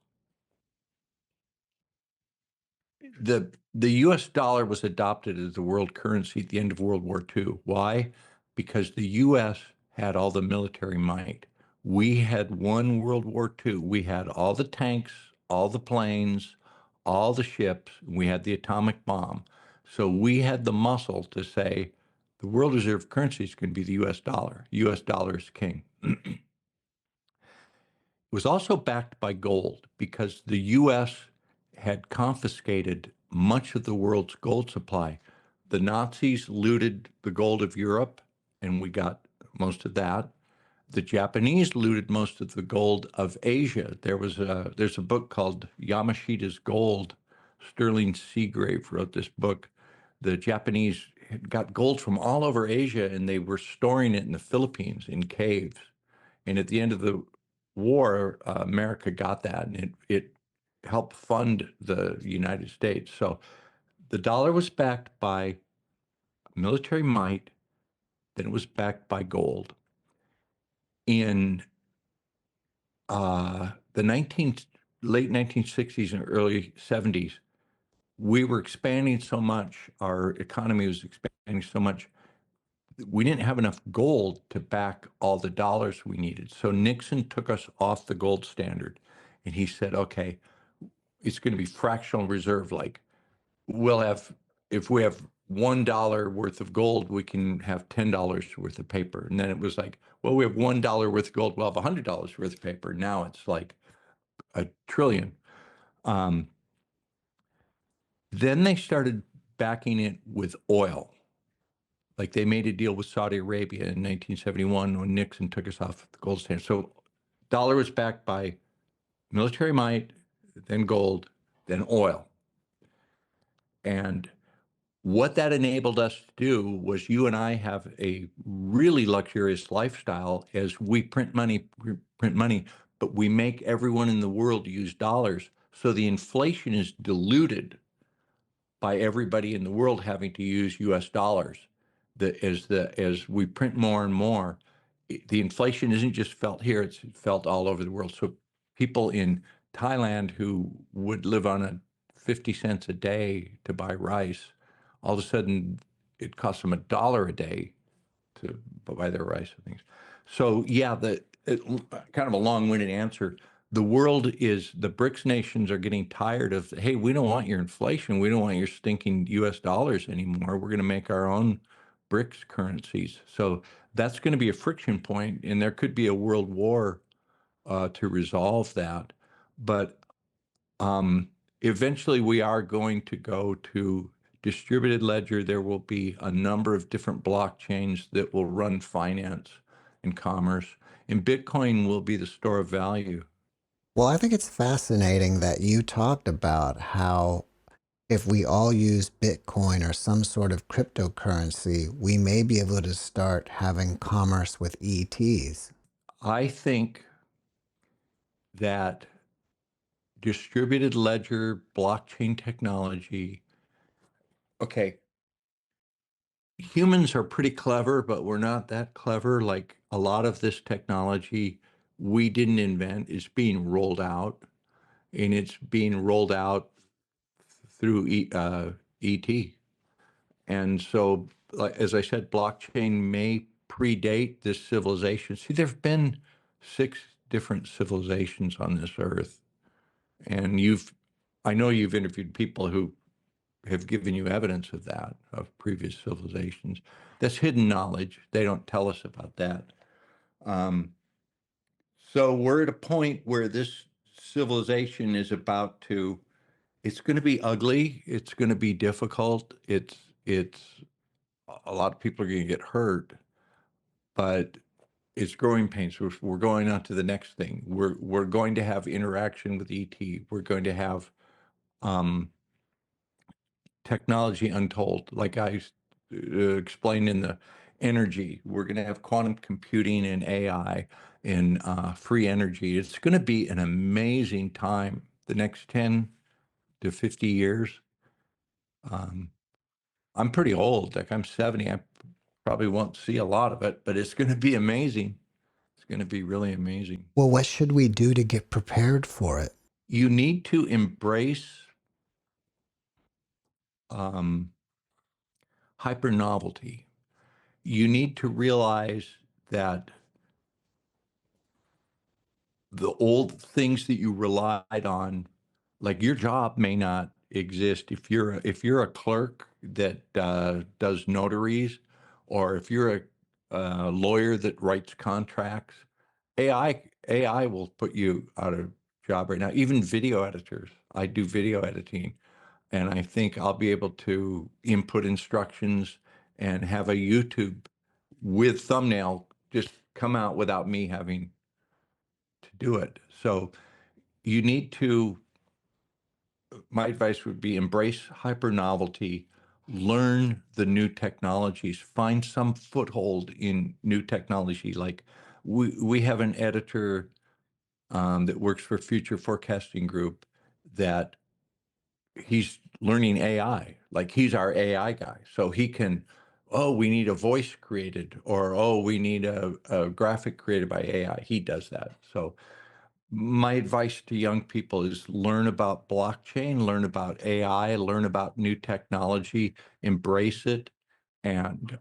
the US dollar was adopted as the world currency at the end of World War II. Why? Because the US had all the military might. We had won World War II. We had all the tanks, all the planes, all the ships. We had the atomic bomb. So we had the muscle to say the world reserve currency is going to be the US dollar. US dollar is king. It was also backed by gold because the U.S. had confiscated much of the world's gold supply. The Nazis looted the gold of Europe, and we got most of that. The Japanese looted most of the gold of Asia. There's a book called Yamashita's Gold. Sterling Seagrave wrote this book. The Japanese had got gold from all over Asia, and they were storing it in the Philippines in caves. And at the end of the war, America got that, and it helped fund the United States. So the dollar was backed by military might, then it was backed by gold. In the late 1960s and early 70s, we were expanding so much, our economy was expanding so much, we didn't have enough gold to back all the dollars we needed. So Nixon took us off the gold standard, and he said, okay, it's going to be fractional reserve. Like if we have $1 worth of gold, we can have $10 worth of paper. And then it was like, well, we have $1 worth of gold, we'll have $100 worth of paper. Now it's like a trillion. Then they started backing it with oil. Like they made a deal with Saudi Arabia in 1971 when Nixon took us off the gold standard. So dollar was backed by military might, then gold, then oil. And what that enabled us to do was you and I have a really luxurious lifestyle as we print money, but we make everyone in the world use dollars. So the inflation is diluted by everybody in the world having to use US dollars. As we print more and more, the inflation isn't just felt here, it's felt all over the world. So people in Thailand who would live on 50 cents a day to buy rice, all of a sudden it costs them $1 a day to buy their rice and things. So yeah, kind of a long-winded answer. The BRICS nations are getting tired of, hey, we don't want your inflation. We don't want your stinking US dollars anymore. We're going to make our own BRICS currencies. So that's going to be a friction point, and there could be a world war to resolve that. But eventually we are going to go to distributed ledger. There will be a number of different blockchains that will run finance and commerce, and Bitcoin will be the store of value. Well, I think it's fascinating that you talked about how If we all use Bitcoin or some sort of cryptocurrency, we may be able to start having commerce with ETs. I think that distributed ledger blockchain technology, okay, humans are pretty clever, but we're not that clever. Like a lot of this technology we didn't invent is being rolled out, and it's being rolled out through ET. And so, like, as I said, blockchain may predate this civilization. See, there have been 6 different civilizations on this earth. And I know you've interviewed people who have given you evidence of that, of previous civilizations. That's hidden knowledge. They don't tell us about that. Um, so we're at a point where this civilization is about to, it's going to be ugly. It's going to be difficult. It's, a lot of people are going to get hurt, but it's growing pains. We're going on to the next thing. We're going to have interaction with ET. We're going to have um, technology untold, like I explained in the energy. We're going to have quantum computing and AI and free energy. It's going to be an amazing time. The next 10 to 50 years. Um, I'm pretty old. Like I'm 70. I probably won't see a lot of it, but it's going to be amazing. It's going to be really amazing. Well, what should we do to get prepared for it? You need to embrace um, hyper novelty. You need to realize that the old things that you relied on, like your job may not exist if you're a clerk that does notaries, or if you're a lawyer that writes contracts. AI will put you out of job right now. Even video editors. I do video editing, and I think I'll be able to input instructions and have a YouTube with thumbnail just come out without me having to do it. So you need to, my advice would be embrace hyper novelty, learn the new technologies, find some foothold in new technology. Like we have an editor that works for Future Forecasting Group that he's learning AI. Like he's our AI guy. So he can, oh, we need a voice created, or oh, we need a graphic created by AI. He does that. So my advice to young people is learn about blockchain, learn about AI, learn about new technology, embrace it, and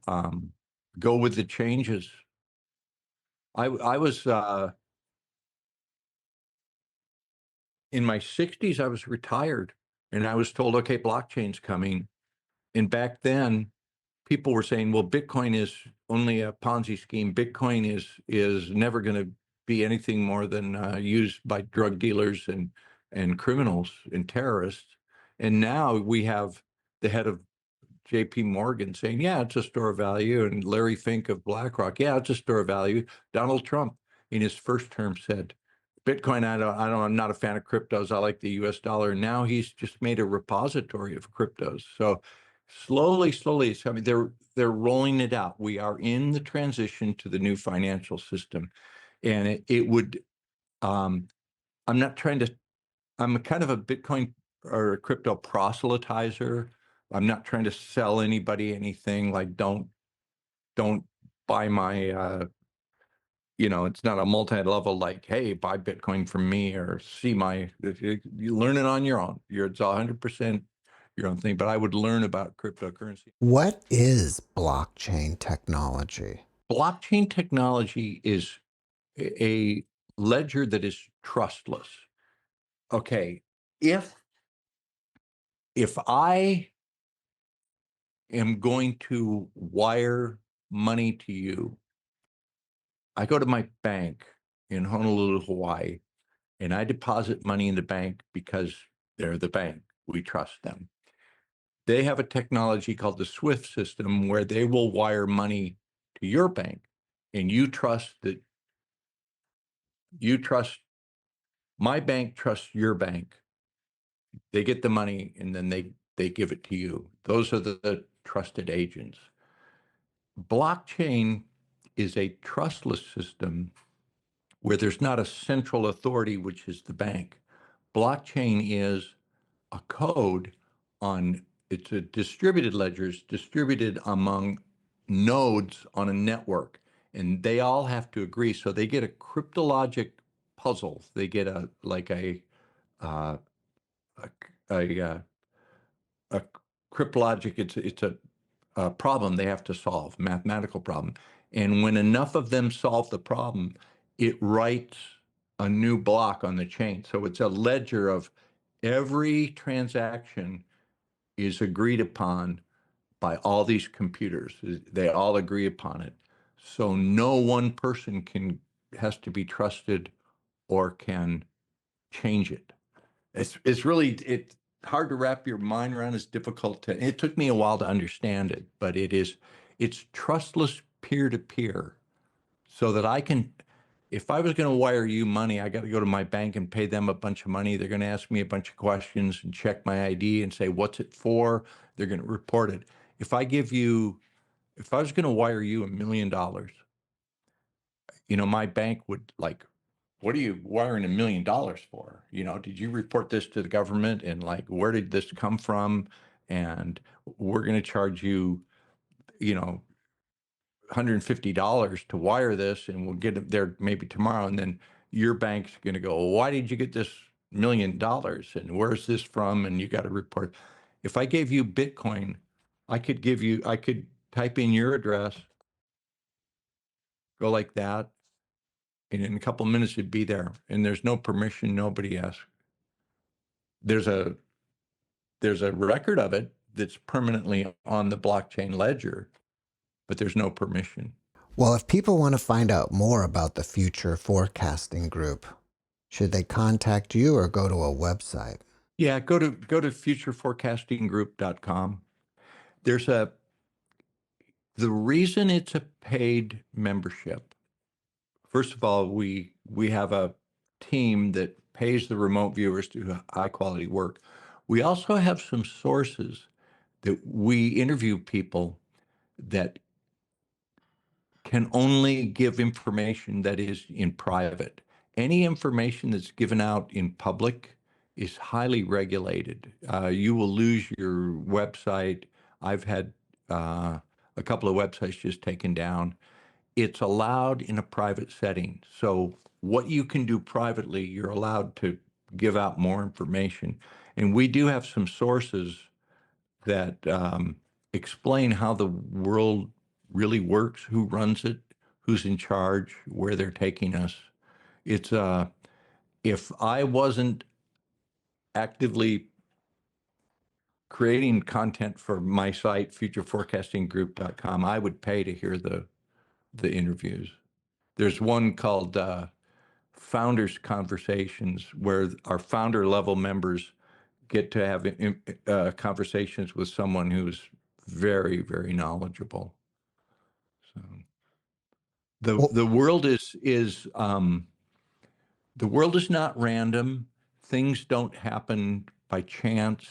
go with the changes. I was in my 60s, I was retired, and I was told, okay, blockchain's coming. And back then, people were saying, well, Bitcoin is only a Ponzi scheme. Bitcoin is never going to be anything more than used by drug dealers and criminals and terrorists. And now we have the head of JP Morgan saying, yeah, it's a store of value. And Larry Fink of BlackRock, yeah, it's a store of value. Donald Trump in his first term said, Bitcoin, I'm not a fan of cryptos. I like the US dollar. And now he's just made a repository of cryptos. So slowly, it's coming. They're rolling it out. We are in the transition to the new financial system. And it would, I'm not trying to, I'm kind of a Bitcoin or a crypto proselytizer. I'm not trying to sell anybody anything. Like don't buy my it's not a multi-level like, hey, buy Bitcoin from me or see my, you learn it on your own. It's 100% your own thing, but I would learn about cryptocurrency. What is blockchain technology? Blockchain technology is a ledger that is trustless. Okay, if I am going to wire money to you, I go to my bank in Honolulu, Hawaii, and I deposit money in the bank because they're the bank. We trust them. They have a technology called the SWIFT system where they will wire money to your bank, and you trust my bank trusts your bank. They get the money, and then they give it to you. Those are the trusted agents. Blockchain is a trustless system where there's not a central authority, which is the bank. Blockchain is a code it's a distributed ledgers distributed among nodes on a network, and they all have to agree. So they get a cryptologic puzzle. They get uh, a, a cryptologic. It's a problem they have to solve, mathematical problem. And when enough of them solve the problem, it writes a new block on the chain. So it's a ledger of every transaction is agreed upon by all these computers. They all agree upon it. So no one person has to be trusted or can change it. It's hard to wrap your mind around. It's difficult to. It took me a while to understand it, but it's trustless peer to peer, so that I can. If I was going to wire you money, I got to go to my bank and pay them a bunch of money. They're going to ask me a bunch of questions and check my ID and say, what's it for? They're going to report it. If I was going to wire you $1 million, my bank would like, what are you wiring $1 million for? Did you report this to the government? And like, where did this come from? And we're going to charge you, $150 to wire this, and we'll get it there maybe tomorrow. And then your bank's going to go, well, why did you get this $1 million? And where's this from? And you got to report. If I gave you Bitcoin, I could type in your address, go like that, and in a couple of minutes it'd be there. And there's no permission, nobody asks. There's a record of it that's permanently on the blockchain ledger, but there's no permission. Well, if people want to find out more about the Future Forecasting Group, should they contact you or go to a website? Yeah, go to futureforecastinggroup.com. The reason it's a paid membership, first of all, we have a team that pays the remote viewers to do high quality work. We also have some sources that we interview people that can only give information that is in private. Any information that's given out in public is highly regulated. You will lose your website. I've had a couple of websites just taken down. It's allowed in a private setting. So what you can do privately, you're allowed to give out more information. And we do have some sources that explain how the world really works, who runs it, who's in charge, where they're taking us. It's if I wasn't actively creating content for my site, futureforecastinggroup.com, I would pay to hear the interviews. There's one called Founders Conversations, where our founder level members get to have conversations with someone who's very, very knowledgeable. So Well, the world is not random. Things don't happen by chance.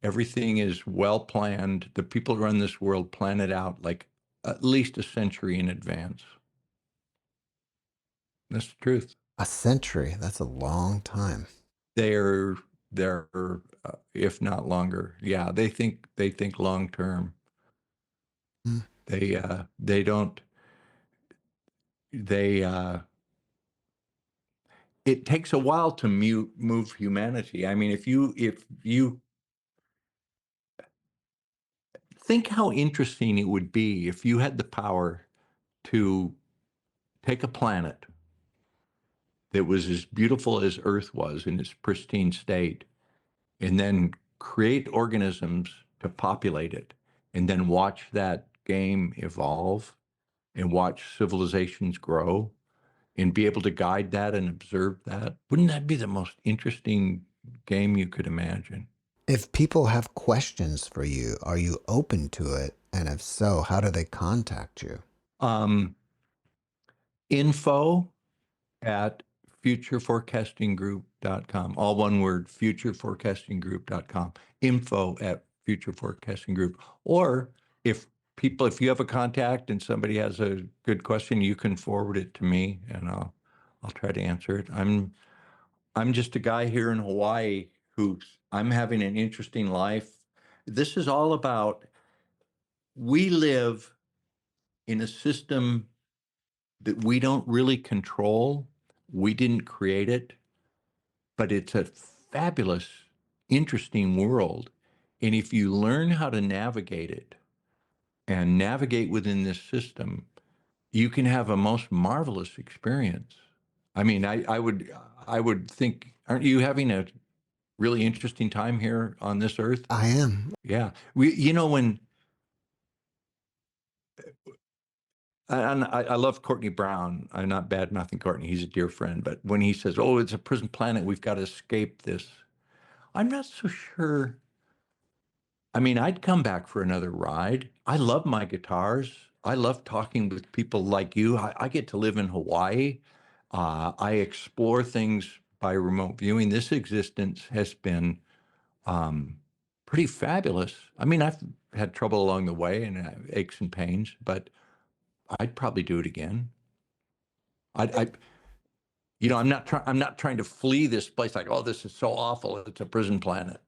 Everything is well planned. The people who run this world plan it out like at least a century in advance. That's the truth. a century, that's a long time. They're if not longer. Yeah, they think long term. Hmm. They don't. They It takes a while to move humanity. I mean, if you think how interesting it would be if you had the power to take a planet that was as beautiful as Earth was in its pristine state, and then create organisms to populate it, and then watch that game evolve and watch civilizations grow and be able to guide that and observe that. Wouldn't that be the most interesting game you could imagine? If people have questions for you, are you open to it? And if so, how do they contact you? Um, info at futureforecastinggroup.com. All one word, futureforecastinggroup.com. Info at Future Forecasting Group. Or if you have a contact and somebody has a good question, you can forward it to me and I'll try to answer it. I'm just a guy here in Hawaii I'm having an interesting life. This is all about, we live in a system that we don't really control. We didn't create it, but it's a fabulous, interesting world. And if you learn how to navigate it and navigate within this system, you can have a most marvelous experience. I mean, I would think, aren't you having a really interesting time here on this earth? I am. Yeah. I love Courtney Brown. I'm not bad mouthing Courtney. He's a dear friend. But when he says, "Oh, it's a prison planet, we've got to escape this," I'm not so sure. I mean, I'd come back for another ride. I love my guitars. I love talking with people like you. I get to live in Hawaii. I explore things by remote viewing. This existence has been pretty fabulous. I mean, I've had trouble along the way and aches and pains, but I'd probably do it again. I'm not trying to flee this place like, oh, this is so awful. It's a prison planet.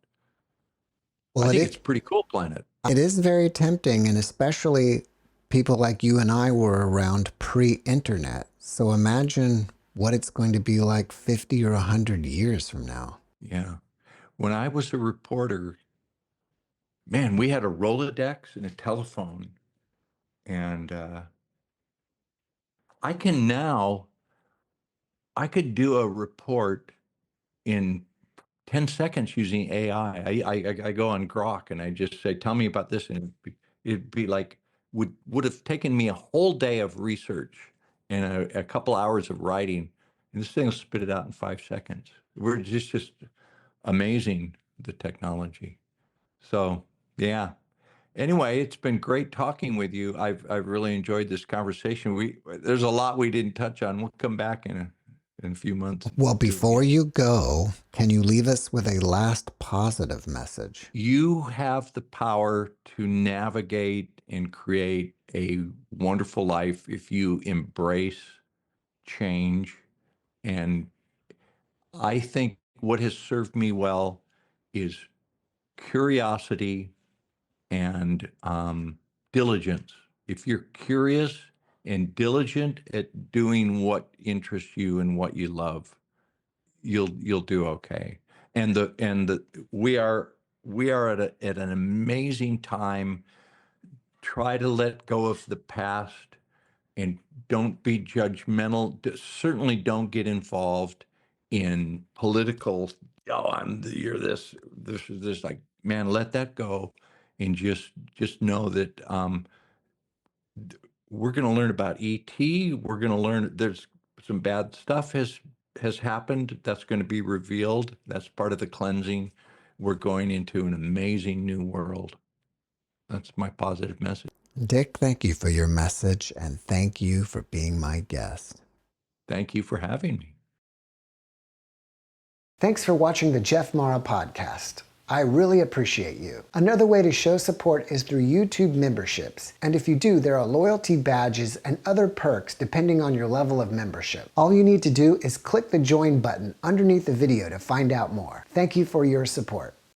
Well, I think it's a pretty cool planet. It is very tempting, and especially people like you and I were around pre-internet. So imagine what it's going to be like 50 or 100 years from now. Yeah. When I was a reporter, man, we had a Rolodex and a telephone. And I could do a report in 10 seconds using AI. I go on Grok and I just say, tell me about this. And it'd be like, would have taken me a whole day of research and a couple hours of writing. And this thing will spit it out in 5 seconds. We're just amazing, the technology. So, yeah. Anyway, it's been great talking with you. I've really enjoyed this conversation. There's a lot we didn't touch on. We'll come back in a few months. Well, before you go, can you leave us with a last positive message? You have the power to navigate and create a wonderful life if you embrace change. And I think what has served me well is curiosity and diligence. If you're curious and diligent at doing what interests you and what you love, you'll do okay. And we are at an amazing time. Try to let go of the past and don't be judgmental. Certainly don't get involved in political, oh, you're this is this. Like, man, let that go and just know that we're going to learn about ET. We're going to learn there's some bad stuff has happened. That's going to be revealed. That's part of the cleansing. We're going into an amazing new world. That's my positive message. Dick, thank you for your message, and thank you for being my guest. Thank you for having me. Thanks for watching the JeffMara podcast. I really appreciate you. Another way to show support is through YouTube memberships. And if you do, there are loyalty badges and other perks depending on your level of membership. All you need to do is click the join button underneath the video to find out more. Thank you for your support.